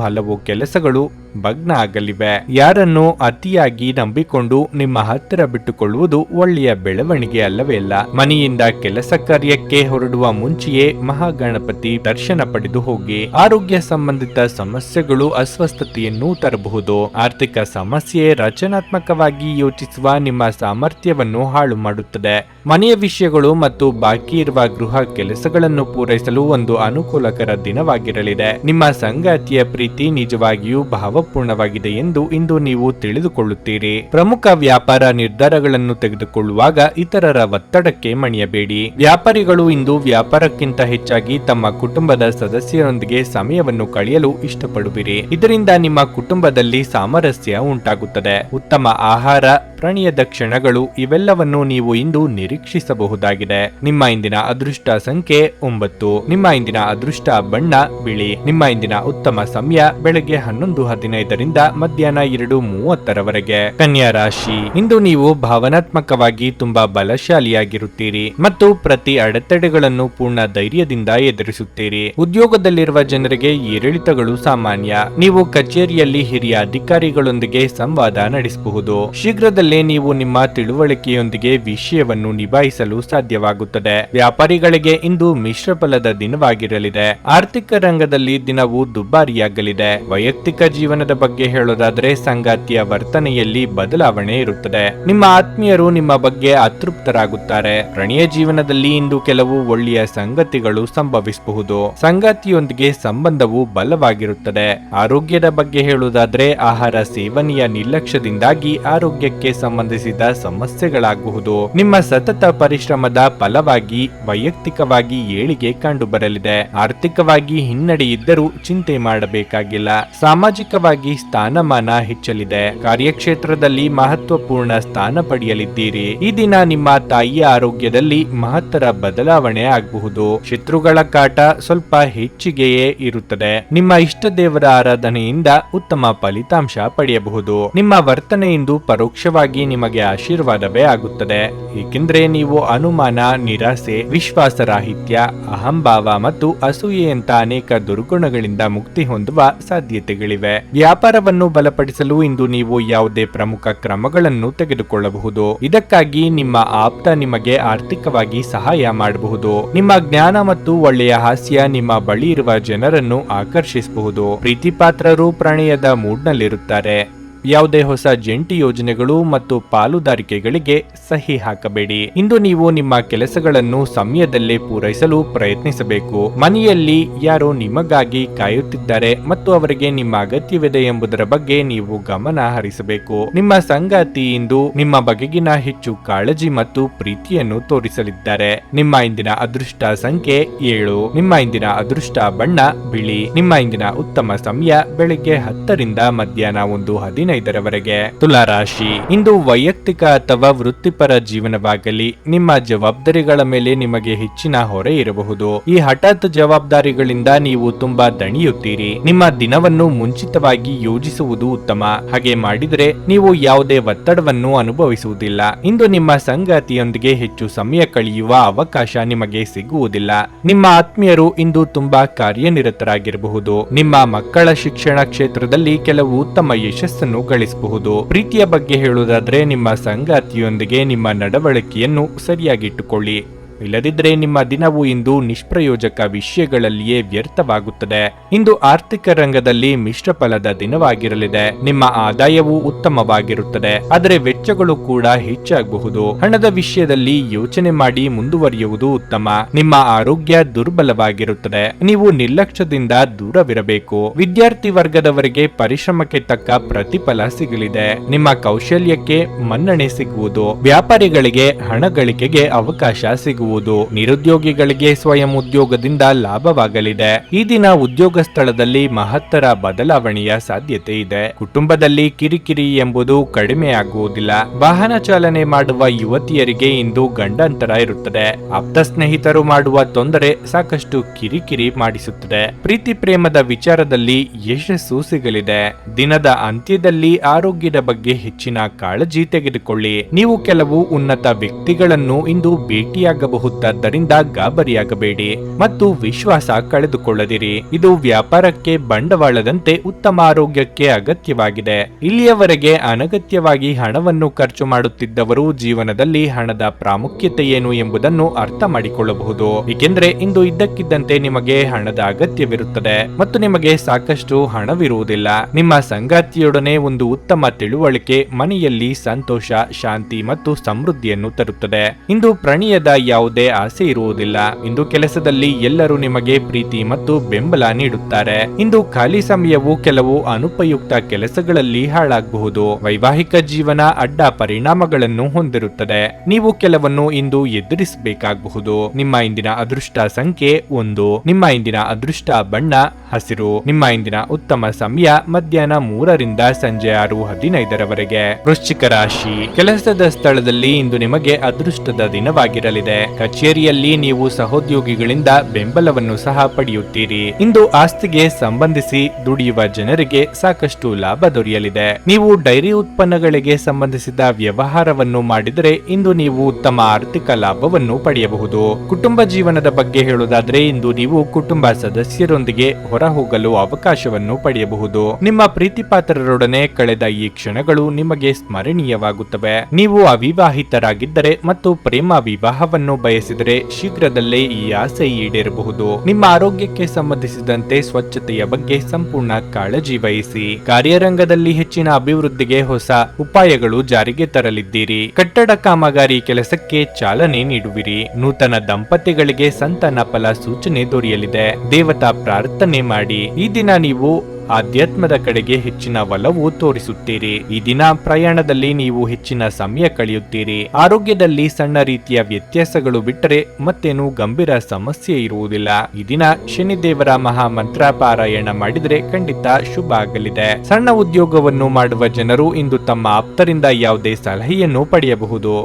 ಹಲವು ಕೆಲಸಗಳು ಭಗ್ನ ಆಗಲಿವೆ. ಯಾರನ್ನು ಅತಿಯಾಗಿ ನಂಬಿಕೊಂಡು ನಿಮ್ಮ ಹತ್ತಿರ ಬಿಟ್ಟುಕೊಳ್ಳುವುದು ಒಳ್ಳೆಯ ಬೆಳವಣಿಗೆ ಅಲ್ಲವೇ ಅಲ್ಲ. ಮನೆಯಿಂದ ಕೆಲಸ ಕಾರ್ಯಕ್ಕೆ ಹೊರಡುವ ಮುಂಚೆಯೇ ಮಹಾಗಣಪತಿ ದರ್ಶನ ಪಡೆದು ಹೋಗಿ. ಆರೋಗ್ಯ ಸಂಬಂಧಿತ ಸಮಸ್ಯೆಗಳು ಅಸ್ವಸ್ಥತೆಯನ್ನು ತರಬಹುದು. ಆರ್ಥಿಕ ಸಮಸ್ಯೆ ರಚನಾತ್ಮಕವಾಗಿ ಯೋಚಿಸುವ ನಿಮ್ಮ ಸಾಮರ್ಥ್ಯವನ್ನು ಹಾಳು ಮಾಡುತ್ತದೆ. ಮನೆಯ ವಿಷಯಗಳು ಮತ್ತು ಬಾಕಿ ಇರುವ ಗೃಹ ಕೆಲಸಗಳನ್ನು ಪೂರೈಸಲು ಒಂದು ಅನುಕೂಲಕರ ದಿನವಾಗಿರಲಿದೆ. ನಿಮ್ಮ ಸಂಗಾತಿಯ ಪ್ರೀತಿ ನಿಜವಾಗಿಯೂ ಭಾವಪೂರ್ಣವಾಗಿದೆ ಎಂದು ಇಂದು ನೀವು ತಿಳಿದುಕೊಳ್ಳುತ್ತೀರಿ. ಪ್ರಮುಖ ವ್ಯಾಪಾರ ನಿರ್ಧಾರಗಳನ್ನು ತೆಗೆದುಕೊಳ್ಳುವಾಗ ಇತರರ ಒತ್ತಡಕ್ಕೆ ಮಣಿಯಬೇಡಿ. ವ್ಯಾಪಾರಿಗಳು ಇಂದು ವ್ಯಾಪಾರಕ್ಕಿಂತ ಹೆಚ್ಚಾಗಿ ತಮ್ಮ ಕುಟುಂಬದ ಸದಸ್ಯರೊಂದಿಗೆ ಸಮಯವನ್ನು ಕಳೆಯಲು ಇಷ್ಟಪಡುವಿರಿ. ಇದರಿಂದ ನಿಮ್ಮ ಕುಟುಂಬದಲ್ಲಿ ಸಾಮರಸ್ಯ ಉಂಟಾಗುತ್ತದೆ. ಉತ್ತಮ ಆಹಾರ, ಪ್ರಣಯದ ಕ್ಷಣಗಳು ಇವೆಲ್ಲವನ್ನು ನೀವು ಇಂದು ನಿರೀಕ್ಷಿಸಬಹುದಾಗಿದೆ. ನಿಮ್ಮ ಇಂದಿನ ಅದೃಷ್ಟ ಸಂಖ್ಯೆ 9. ನಿಮ್ಮ ಇಂದಿನ ಅದೃಷ್ಟ ಬಣ್ಣ ಬಿಳಿ. ನಿಮ್ಮ ಇಂದಿನ ಉತ್ತಮ ಸಮಯ ಬೆಳಗ್ಗೆ 11:15ರಿಂದ ಮಧ್ಯಾಹ್ನ 2:30ರವರೆಗೆ. ಕನ್ಯಾ ರಾಶಿ. ಇಂದು ನೀವು ಭಾವನಾತ್ಮಕವಾಗಿ ತುಂಬಾ ಬಲಶಾಲಿಯಾಗಿರುತ್ತೀರಿ ಮತ್ತು ಪ್ರತಿ ಅಡೆತಡೆಗಳನ್ನು ಪೂರ್ಣ ಧೈರ್ಯದಿಂದ ಎದುರಿಸುತ್ತೀರಿ. ಉದ್ಯೋಗದಲ್ಲಿರುವ ಜನರಿಗೆ ಏರಿಳಿತಗಳು ಸಾಮಾನ್ಯ. ನೀವು ಕಚೇರಿಯಲ್ಲಿ ಹಿರಿಯ ಅಧಿಕಾರಿಗಳೊಂದಿಗೆ ಸಂವಾದ ನಡೆಸಬಹುದು. ಶೀಘ್ರದಲ್ಲೇ ನೀವು ನಿಮ್ಮ ತಿಳುವಳಿಕೆಯೊಂದಿಗೆ ವಿಷಯವನ್ನು ನಿಭಾಯಿಸಲು ಸಾಧ್ಯವಾಗುತ್ತದೆ. ವ್ಯಾಪಾರಿಗಳಿಗೆ ಇಂದು ಮಿಶ್ರ ಫಲದ ದಿನವಾಗಿರಲಿದೆ. ಆರ್ಥಿಕ ರಂಗದಲ್ಲಿ ದಿನವು ದುಬಾರಿಯಾಗಲಿದೆ. ವೈಯಕ್ತಿಕ ಜೀವನದ ಬಗ್ಗೆ ಹೇಳೋದಾದ್ರೆ ಸಂಗಾತಿಯ ವರ್ತನೆಯಲ್ಲಿ ಬದಲಾವಣೆ ಇರುತ್ತದೆ. ನಿಮ್ಮ ಆತ್ಮೀಯರು ನಿಮ್ಮ ಬಗ್ಗೆ ಅತೃಪ್ತರಾಗುತ್ತಾರೆ. ಪ್ರಣಯ ಜೀವನದಲ್ಲಿ ಇಂದು ಕೆಲವು ಒಳ್ಳೆಯ ಸಂಗತಿಗಳು ಸಂಭವಿಸಬಹುದು. ಸಂಗಾತಿಯೊಂದಿಗೆ ಸಂಬಂಧವು ಬಲವಾಗಿರುತ್ತದೆ. ಆರೋಗ್ಯದ ಬಗ್ಗೆ ಹೇಳುವುದಾದ್ರೆ ಆಹಾರ ಸೇವನೆಯ ನಿರ್ಲಕ್ಷ್ಯದಿಂದಾಗಿ ಆರೋಗ್ಯಕ್ಕೆ ಸಂಬಂಧಿಸಿದ ಸಮಸ್ಯೆಗಳಾಗಬಹುದು. ನಿಮ್ಮ ಸತತ ಪರಿಶ್ರಮದ ಫಲವಾಗಿ ವೈಯಕ್ತಿಕವಾಗಿ ಏಳಿಗೆ ಕಂಡುಬರಲಿದೆ. ಆರ್ಥಿಕವಾಗಿ ಹಿನ್ನಡೆ ಇದ್ದರೂ ಚಿಂತೆ ಮಾಡಬೇಕಾಗಿಲ್ಲ. ಸಾಮಾಜಿಕವಾಗಿ ಸ್ಥಾನಮಾನ ಹೆಚ್ಚಲಿದೆ. ಕಾರ್ಯಕ್ಷೇತ್ರದಲ್ಲಿ ಮಹತ್ವಪೂರ್ಣ ಸ್ಥಾನ ಪಡೆಯಲಿದ್ದೀರಿ. ಈ ದಿನ ನಿಮ್ಮ ತಾಯಿಯ ಆರೋಗ್ಯದಲ್ಲಿ ಮಹತ್ತರ ಬದಲಾವಣೆ ಆಗಬಹುದು. ಶತ್ರುಗಳ ಕಾಟ ಸ್ವಲ್ಪ ಹೆಚ್ಚಿಗೆಯೇ ಇರುತ್ತದೆ. ನಿಮ್ಮ ಇಷ್ಟ ದೇವರ ಆರಾಧನೆಯಿಂದ ಉತ್ತಮ ಫಲಿತಾಂಶ ಪಡೆಯಬಹುದು. ನಿಮ್ಮ ವರ್ತನೆಯಿಂದ ಪರೋಕ್ಷವಾಗಿ ನಿಮಗೆ ಆಶೀರ್ವಾದವೇ ಆಗುತ್ತದೆ. ಏಕೆಂದ್ರೆ ನೀವು ಅನುಮಾನ, ನಿರಾಸೆ, ವಿಶ್ವಾಸರಾಹಿತ್ಯ, ಅಹಂಭಾವ ಮತ್ತು ಅಸೂಯೆಯಂತ ಅನೇಕ ದುರ್ಗುಣಗಳಿಂದ ಮುಕ್ತಿ ಹೊಂದುವ ಸಾಧ್ಯತೆಗಳಿವೆ. ವ್ಯಾಪಾರವನ್ನು ಬಲಪಡಿಸಲು ಇಂದು ನೀವು ಯಾವುದೇ ಪ್ರಮುಖ ಕ್ರಮಗಳನ್ನು ತೆಗೆದುಕೊಳ್ಳಬಹುದು. ಇದಕ್ಕಾಗಿ ನಿಮ್ಮ ಆಪ್ತ ನಿಮಗೆ ಆರ್ಥಿಕವಾಗಿ ಸಹಾಯ ಮಾಡಬಹುದು. ನಿಮ್ಮ ಜ್ಞಾನ ಮತ್ತು ಒಳ್ಳೆಯ ಹಾಸ್ಯ ನಿಮ್ಮ ಬಳಿ ಇರುವ ಜನರನ್ನು ಆಕರ್ಷಿಸಬಹುದು. ಪ್ರೀತಿಪಾತ್ರರು ಪ್ರಣಯದ ಮೂಡ್ನಲ್ಲಿರುತ್ತಾರೆ. ಯಾವುದೇ ಹೊಸ ಜಂಟಿ ಯೋಜನೆಗಳು ಮತ್ತು ಪಾಲುದಾರಿಕೆಗಳಿಗೆ ಸಹಿ ಹಾಕಬೇಡಿ. ಇಂದು ನೀವು ನಿಮ್ಮ ಕೆಲಸಗಳನ್ನು ಸಮಯದಲ್ಲೇ ಪೂರೈಸಲು ಪ್ರಯತ್ನಿಸಬೇಕು. ಮನೆಯಲ್ಲಿ ಯಾರೋ ನಿಮಗಾಗಿ ಕಾಯುತ್ತಿದ್ದಾರೆ ಮತ್ತು ಅವರಿಗೆ ನಿಮ್ಮ ಅಗತ್ಯವಿದೆ ಎಂಬುದರ ಬಗ್ಗೆ ನೀವು ಗಮನ ಹರಿಸಬೇಕು. ನಿಮ್ಮ ಸಂಗಾತಿ ಇಂದು ನಿಮ್ಮ ಬಗೆಗಿನ ಹೆಚ್ಚು ಕಾಳಜಿ ಮತ್ತು ಪ್ರೀತಿಯನ್ನು ತೋರಿಸಲಿದ್ದಾರೆ. ನಿಮ್ಮ ಇಂದಿನ ಅದೃಷ್ಟ ಸಂಖ್ಯೆ 7. ನಿಮ್ಮ ಇಂದಿನ ಅದೃಷ್ಟ ಬಣ್ಣ ಬಿಳಿ. ನಿಮ್ಮ ಇಂದಿನ ಉತ್ತಮ ಸಮಯ ಬೆಳಗ್ಗೆ 10ರಿಂದ ಮಧ್ಯಾಹ್ನ 1:15ರವರೆಗೆ. ತುಲಾರಾಶಿ. ಇಂದು ವೈಯಕ್ತಿಕ ಅಥವಾ ವೃತ್ತಿಪರ ಜೀವನವಾಗಲಿ ನಿಮ್ಮ ಜವಾಬ್ದಾರಿಗಳ ಮೇಲೆ ನಿಮಗೆ ಹೆಚ್ಚಿನ ಹೊರೆ ಇರಬಹುದು. ಈ ಹಠಾತ್ ಜವಾಬ್ದಾರಿಗಳಿಂದ ನೀವು ತುಂಬಾ ದಣಿಯುತ್ತೀರಿ. ನಿಮ್ಮ ದಿನವನ್ನು ಮುಂಚಿತವಾಗಿ ಯೋಜಿಸುವುದು ಉತ್ತಮ. ಹಾಗೆ ಮಾಡಿದರೆ ನೀವು ಯಾವುದೇ ಒತ್ತಡವನ್ನು ಅನುಭವಿಸುವುದಿಲ್ಲ. ಇಂದು ನಿಮ್ಮ ಸಂಗಾತಿಯೊಂದಿಗೆ ಹೆಚ್ಚು ಸಮಯ ಕಳೆಯುವ ಅವಕಾಶ ನಿಮಗೆ ಸಿಗುವುದಿಲ್ಲ. ನಿಮ್ಮ ಆತ್ಮೀಯರು ಇಂದು ತುಂಬಾ ಕಾರ್ಯನಿರತರಾಗಿರಬಹುದು. ನಿಮ್ಮ ಮಕ್ಕಳ ಶಿಕ್ಷಣ ಕ್ಷೇತ್ರದಲ್ಲಿ ಕೆಲವು ಉತ್ತಮ ಯಶಸ್ಸನ್ನು ಗಳಿಸಬಹುದು. ಪ್ರೀತಿಯ ಬಗ್ಗೆ ಹೇಳುವುದಾದ್ರೆ ನಿಮ್ಮ ಸಂಗಾತಿಯೊಂದಿಗೆ ನಿಮ್ಮ ನಡವಳಿಕೆಯನ್ನು ಸರಿಯಾಗಿಟ್ಟುಕೊಳ್ಳಿ. ಇಲ್ಲದಿದ್ದರೆ ನಿಮ್ಮ ದಿನವು ಇಂದು ನಿಷ್ಪ್ರಯೋಜಕ ವಿಷಯಗಳಲ್ಲಿಯೇ ವ್ಯರ್ಥವಾಗುತ್ತದೆ. ಇಂದು ಆರ್ಥಿಕ ರಂಗದಲ್ಲಿ ಮಿಶ್ರ ಫಲದ ದಿನವಾಗಿರಲಿದೆ. ನಿಮ್ಮ ಆದಾಯವು ಉತ್ತಮವಾಗಿರುತ್ತದೆ, ಆದರೆ ವೆಚ್ಚಗಳು ಕೂಡ ಹೆಚ್ಚಾಗಬಹುದು. ಹಣದ ವಿಷಯದಲ್ಲಿ ಯೋಚನೆ ಮಾಡಿ ಮುಂದುವರಿಯುವುದು ಉತ್ತಮ. ನಿಮ್ಮ ಆರೋಗ್ಯ ದುರ್ಬಲವಾಗಿರುತ್ತದೆ, ನೀವು ನಿರ್ಲಕ್ಷ್ಯದಿಂದ ದೂರವಿರಬೇಕು. ವಿದ್ಯಾರ್ಥಿ ವರ್ಗದವರಿಗೆ ಪರಿಶ್ರಮಕ್ಕೆ ತಕ್ಕ ಪ್ರತಿಫಲ ಸಿಗಲಿದೆ. ನಿಮ್ಮ ಕೌಶಲ್ಯಕ್ಕೆ ಮನ್ನಣೆ ಸಿಗುವುದು. ವ್ಯಾಪಾರಿಗಳಿಗೆ ಹಣ ಗಳಿಕೆಗೆ ಅವಕಾಶ ಸಿಗುವುದು. ನಿರುದ್ಯೋಗಿಗಳಿಗೆ ಸ್ವಯಂ ಉದ್ಯೋಗದಿಂದ ಲಾಭವಾಗಲಿದೆ. ಈ ದಿನ ಉದ್ಯೋಗ ಸ್ಥಳದಲ್ಲಿ ಮಹತ್ತರ ಬದಲಾವಣೆಯ ಸಾಧ್ಯತೆ ಇದೆ. ಕುಟುಂಬದಲ್ಲಿ ಕಿರಿಕಿರಿ ಎಂಬುದು ಕಡಿಮೆ ಆಗುವುದಿಲ್ಲ. ವಾಹನ ಚಾಲನೆ ಮಾಡುವ ಯುವತಿಯರಿಗೆ ಇಂದು ಗಂಡಾಂತರ ಇರುತ್ತದೆ. ಆಪ್ತ ಸ್ನೇಹಿತರು ಮಾಡುವ ತೊಂದರೆ ಸಾಕಷ್ಟು ಕಿರಿಕಿರಿ ಮಾಡಿಸುತ್ತದೆ. ಪ್ರೀತಿ ಪ್ರೇಮದ ವಿಚಾರದಲ್ಲಿ ಯಶಸ್ಸು ಸಿಗಲಿದೆ. ದಿನದ ಅಂತ್ಯದಲ್ಲಿ ಆರೋಗ್ಯದ ಬಗ್ಗೆ ಹೆಚ್ಚಿನ ಕಾಳಜಿ ತೆಗೆದುಕೊಳ್ಳಿ. ನೀವು ಕೆಲವು ಉನ್ನತ ವ್ಯಕ್ತಿಗಳನ್ನು ಇಂದು ಭೇಟಿಯಾಗಬಹುದಾದ್ದರಿಂದ ಗಾಬರಿಯಾಗಬೇಡಿ ಮತ್ತು ವಿಶ್ವಾಸ ಕಳೆದುಕೊಳ್ಳದಿರಿ. ಇದು ವ್ಯಾಪಾರಕ್ಕೆ ಬಂಡವಾಳದಂತೆ ಉತ್ತಮ ಆರೋಗ್ಯಕ್ಕೆ ಅಗತ್ಯವಾಗಿದೆ. ಇಲ್ಲಿಯವರೆಗೆ ಅನಗತ್ಯವಾಗಿ ಹಣವನ್ನು ಖರ್ಚು ಮಾಡುತ್ತಿದ್ದವರು ಜೀವನದಲ್ಲಿ ಹಣದ ಪ್ರಾಮುಖ್ಯತೆ ಏನು ಎಂಬುದನ್ನು ಅರ್ಥ ಮಾಡಿಕೊಳ್ಳಬಹುದು. ಏಕೆಂದರೆ ಇಂದು ಇದ್ದಕ್ಕಿದ್ದಂತೆ ನಿಮಗೆ ಹಣದ ಅಗತ್ಯವಿರುತ್ತದೆ ಮತ್ತು ನಿಮಗೆ ಸಾಕಷ್ಟು ಹಣವಿರುವುದಿಲ್ಲ. ನಿಮ್ಮ ಸಂಗಾತಿಯೊಡನೆ ಒಂದು ಉತ್ತಮ ತಿಳುವಳಿಕೆ ಮನೆಯಲ್ಲಿ ಸಂತೋಷ, ಶಾಂತಿ ಮತ್ತು ಸಮೃದ್ಧಿಯನ್ನು ತರುತ್ತದೆ. ಇಂದು ಪ್ರಣಯದ ಯಾವುದೇ ಆಸೆ ಇರುವುದಿಲ್ಲ. ಇಂದು ಕೆಲಸದಲ್ಲಿ ಎಲ್ಲರೂ ನಿಮಗೆ ಪ್ರೀತಿ ಮತ್ತು ಬೆಂಬಲ ನೀಡುತ್ತಾರೆ. ಇಂದು ಖಾಲಿ ಸಮಯವು ಕೆಲವು ಅನುಪಯುಕ್ತ ಕೆಲಸಗಳಲ್ಲಿ ಹಾಳಾಗಬಹುದು. ವೈವಾಹಿಕ ಜೀವನ ಅಡ್ಡ ಪರಿಣಾಮಗಳನ್ನು ಹೊಂದಿರುತ್ತದೆ. ನೀವು ಕೆಲವನ್ನು ಇಂದು ಎದುರಿಸಬೇಕಾಗಬಹುದು. ನಿಮ್ಮ ಇಂದಿನ ಅದೃಷ್ಟ ಸಂಖ್ಯೆ 1. ನಿಮ್ಮ ಇಂದಿನ ಅದೃಷ್ಟ ಬಣ್ಣ ಹಸಿರು. ನಿಮ್ಮ ಇಂದಿನ ಉತ್ತಮ ಸಮಯ ಮಧ್ಯಾಹ್ನ 3ರಿಂದ ಸಂಜೆ 6:15ರವರೆಗೆ. ವೃಶ್ಚಿಕ ರಾಶಿ. ಕೆಲಸದ ಸ್ಥಳದಲ್ಲಿ ಇಂದು ನಿಮಗೆ ಅದೃಷ್ಟದ ದಿನವಾಗಿರಲಿದೆ. ಕಚೇರಿಯಲ್ಲಿ ನೀವು ಸಹೋದ್ಯೋಗಿಗಳಿಂದ ಬೆಂಬಲವನ್ನು ಸಹ ಪಡೆಯುತ್ತೀರಿ. ಇಂದು ಆಸ್ತಿಗೆ ಸಂಬಂಧಿಸಿ ದುಡಿಯುವ ಜನರಿಗೆ ಸಾಕಷ್ಟು ಲಾಭ ದೊರೆಯಲಿದೆ. ನೀವು ಡೈರಿ ಉತ್ಪನ್ನಗಳಿಗೆ ಸಂಬಂಧಿಸಿದ ವ್ಯವಹಾರವನ್ನು ಮಾಡಿದರೆ ಇಂದು ನೀವು ಉತ್ತಮ ಆರ್ಥಿಕ ಲಾಭವನ್ನು ಪಡೆಯಬಹುದು. ಕುಟುಂಬ ಜೀವನದ ಬಗ್ಗೆ ಹೇಳುವುದಾದ್ರೆ ಇಂದು ನೀವು ಕುಟುಂಬ ಸದಸ್ಯರೊಂದಿಗೆ ಹೊರಹೋಗಲು ಅವಕಾಶವನ್ನು ಪಡೆಯಬಹುದು. ನಿಮ್ಮ ಪ್ರೀತಿಪಾತ್ರರೊಡನೆ ಕಳೆದ ಈ ಕ್ಷಣಗಳು ನಿಮಗೆ ಸ್ಮರಣೀಯವಾಗುತ್ತವೆ. ನೀವು ಅವಿವಾಹಿತರಾಗಿದ್ದರೆ ಮತ್ತು ಪ್ರೇಮ ವಿವಾಹವನ್ನು ಬಯಸಿದರೆ ಶೀಘ್ರದಲ್ಲೇ ಈ ಆಸೆ ಈಡೇರಬಹುದು. ನಿಮ್ಮ ಆರೋಗ್ಯಕ್ಕೆ ಸಂಬಂಧಿಸಿದಂತೆ ಸ್ವಚ್ಛತೆಯ ಬಗ್ಗೆ ಸಂಪೂರ್ಣ ಕಾಳಜಿ ವಹಿಸಿ. ಕಾರ್ಯರಂಗದಲ್ಲಿ ಹೆಚ್ಚಿನ ಅಭಿವೃದ್ಧಿಗೆ ಹೊಸ ಉಪಾಯಗಳು ಜಾರಿಗೆ ತರಲಿದ್ದೀರಿ. ಕಟ್ಟಡ ಕಾಮಗಾರಿ ಕೆಲಸಕ್ಕೆ ಚಾಲನೆ ನೀಡುವಿರಿ. ನೂತನ ದಂಪತಿಗಳಿಗೆ ಸಂತಾನ ಫಲ ಸೂಚನೆ ದೊರೆಯಲಿದೆ. ದೇವತಾ ಪ್ರಾರ್ಥನೆ ಮಾಡಿ. ಈ ದಿನ ನೀವು ಆಧ್ಯಾತ್ಮದ ಕಡೆಗೆ ಹೆಚ್ಚಿನ ಒಲವು ತೋರಿಸುತ್ತೀರಿ. ಈ ದಿನ ಪ್ರಯಾಣದಲ್ಲಿ ನೀವು ಹೆಚ್ಚಿನ ಸಮಯ ಕಳೆಯುತ್ತೀರಿ. ಆರೋಗ್ಯದಲ್ಲಿ ಸಣ್ಣ ರೀತಿಯ ವ್ಯತ್ಯಾಸಗಳು ಬಿಟ್ಟರೆ ಮತ್ತೇನು ಗಂಭೀರ ಸಮಸ್ಯೆ ಇರುವುದಿಲ್ಲ. ಈ ದಿನ ಶನಿದೇವರ ಮಹಾಮಂತ್ರ ಪಾರಾಯಣ ಮಾಡಿದರೆ ಖಂಡಿತ ಶುಭ ಆಗಲಿದೆ. ಸಣ್ಣ ಉದ್ಯೋಗವನ್ನು ಮಾಡುವ ಜನರು ಇಂದು ತಮ್ಮ ಆಪ್ತರಿಂದ ಯಾವುದೇ ಸಲಹೆಯನ್ನು ಪಡೆಯಬಹುದು.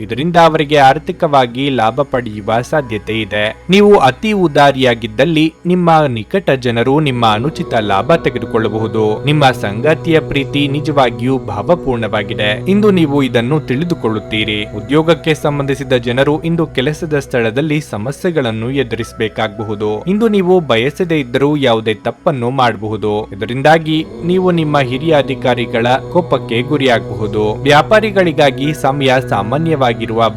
ಇದರಿಂದ ಅವರಿಗೆ ಆರ್ಥಿಕವಾಗಿ ಲಾಭ ಪಡೆಯುವ ಸಾಧ್ಯತೆ ಇದೆ. ನೀವು ಅತಿ ಉದಾರಿಯಾಗಿದ್ದಲ್ಲಿ ನಿಮ್ಮ ನಿಕಟ ಜನರು ನಿಮ್ಮ ಅನುಚಿತ ಲಾಭ ತೆಗೆದುಕೊಳ್ಳಬಹುದು. ನಿಮ್ಮ ಸಂಗಾತಿಯ ಪ್ರೀತಿ ನಿಜವಾಗಿಯೂ ಭಾವಪೂರ್ಣವಾಗಿದೆ. ಇಂದು ನೀವು ಇದನ್ನು ತಿಳಿದುಕೊಳ್ಳುತ್ತೀರಿ. ಉದ್ಯೋಗಕ್ಕೆ ಸಂಬಂಧಿಸಿದ ಜನರು ಇಂದು ಕೆಲಸದ ಸ್ಥಳದಲ್ಲಿ ಸಮಸ್ಯೆಗಳನ್ನು ಎದುರಿಸಬೇಕಾಗಬಹುದು. ಇಂದು ನೀವು ಬಯಸದೇ ಇದ್ದರೂ ಯಾವುದೇ ತಪ್ಪನ್ನು ಮಾಡಬಹುದು. ಇದರಿಂದಾಗಿ ನೀವು ನಿಮ್ಮ ಹಿರಿಯ ಅಧಿಕಾರಿಗಳ ಕೋಪಕ್ಕೆ ಗುರಿಯಾಗಬಹುದು. ವ್ಯಾಪಾರಿಗಳಿಗಾಗಿ ಸಮಯ ಸಾಮಾನ್ಯವಾಗಿ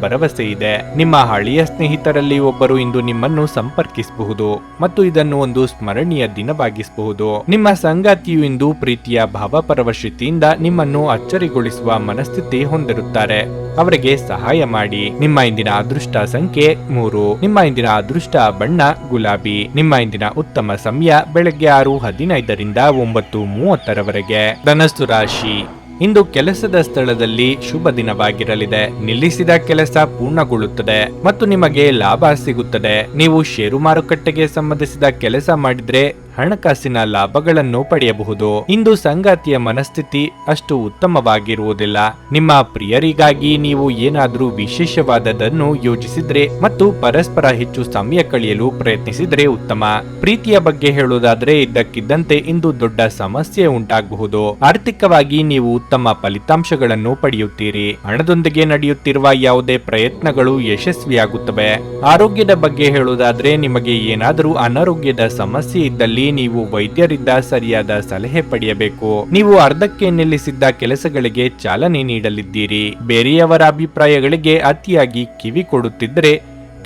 ಭರವಸೆ ಇದೆ. ನಿಮ್ಮ ಹಳೆಯ ಸ್ನೇಹಿತರಲ್ಲಿ ಒಬ್ಬರು ಇಂದು ನಿಮ್ಮನ್ನು ಸಂಪರ್ಕಿಸಬಹುದು ಮತ್ತು ಇದನ್ನು ಒಂದು ಸ್ಮರಣೀಯ ದಿನವಾಗಿಸಬಹುದು. ನಿಮ್ಮ ಸಂಗಾತಿಯು ಇಂದು ಪ್ರೀತಿಯ ಭಾವಪರವಶತೆಯಿಂದ ನಿಮ್ಮನ್ನು ಅಚ್ಚರಿಗೊಳಿಸುವ ಮನಸ್ಥಿತಿ ಹೊಂದಿರುತ್ತಾರೆ. ಅವರಿಗೆ ಸಹಾಯ ಮಾಡಿ. ನಿಮ್ಮ ಇಂದಿನ ಅದೃಷ್ಟ ಸಂಖ್ಯೆ 3. ನಿಮ್ಮ ಇಂದಿನ ಅದೃಷ್ಟ ಬಣ್ಣ ಗುಲಾಬಿ. ನಿಮ್ಮ ಇಂದಿನ ಉತ್ತಮ ಸಮಯ ಬೆಳಗ್ಗೆ 6:15ರಿಂದ 9:30ರವರೆಗೆ. ಧನಸ್ಸು ರಾಶಿ. ಇಂದು ಕೆಲಸದ ಸ್ಥಳದಲ್ಲಿ ಶುಭ ದಿನವಾಗಿರಲಿದೆ. ನಿಲ್ಲಿಸಿದ ಕೆಲಸ ಪೂರ್ಣಗೊಳ್ಳುತ್ತದೆ ಮತ್ತು ನಿಮಗೆ ಲಾಭ ಸಿಗುತ್ತದೆ. ನೀವು ಷೇರು ಮಾರುಕಟ್ಟೆಗೆ ಸಂಬಂಧಿಸಿದ ಕೆಲಸ ಮಾಡಿದ್ರೆ ಹಣಕಾಸಿನ ಲಾಭಗಳನ್ನು ಪಡೆಯಬಹುದು. ಇಂದು ಸಂಗಾತಿಯ ಮನಸ್ಥಿತಿ ಅಷ್ಟು ಉತ್ತಮವಾಗಿರುವುದಿಲ್ಲ. ನಿಮ್ಮ ಪ್ರಿಯರಿಗಾಗಿ ನೀವು ಏನಾದರೂ ವಿಶೇಷವಾದದನ್ನು ಯೋಜಿಸಿದ್ರೆ ಮತ್ತು ಪರಸ್ಪರ ಹೆಚ್ಚು ಸಮಯ ಕಳೆಯಲು ಪ್ರಯತ್ನಿಸಿದ್ರೆ ಉತ್ತಮ. ಪ್ರೀತಿಯ ಬಗ್ಗೆ ಹೇಳುವುದಾದ್ರೆ ಇದ್ದಕ್ಕಿದ್ದಂತೆ ಇಂದು ದೊಡ್ಡ ಸಮಸ್ಯೆ ಉಂಟಾಗಬಹುದು. ಆರ್ಥಿಕವಾಗಿ ನೀವು ಉತ್ತಮ ಫಲಿತಾಂಶಗಳನ್ನು ಪಡೆಯುತ್ತೀರಿ. ಹಣದೊಂದಿಗೆ ನಡೆಯುತ್ತಿರುವ ಯಾವುದೇ ಪ್ರಯತ್ನಗಳು ಯಶಸ್ವಿಯಾಗುತ್ತವೆ. ಆರೋಗ್ಯದ ಬಗ್ಗೆ ಹೇಳುವುದಾದ್ರೆ ನಿಮಗೆ ಏನಾದರೂ ಅನಾರೋಗ್ಯದ ಸಮಸ್ಯೆ ಇದ್ದಲ್ಲಿ ನೀವು ವೈದ್ಯರಿಂದ ಸರಿಯಾದ ಸಲಹೆ ಪಡೆಯಬೇಕು. ನೀವು ಅರ್ಧಕ್ಕೆ ನಿಲ್ಲಿಸಿದ್ದ ಕೆಲಸಗಳಿಗೆ ಚಾಲನೆ ನೀಡಲಿದ್ದೀರಿ. ಬೇರೆಯವರ ಅಭಿಪ್ರಾಯಗಳಿಗೆ ಅತಿಯಾಗಿ ಕಿವಿ ಕೊಡುತ್ತಿದ್ದರೆ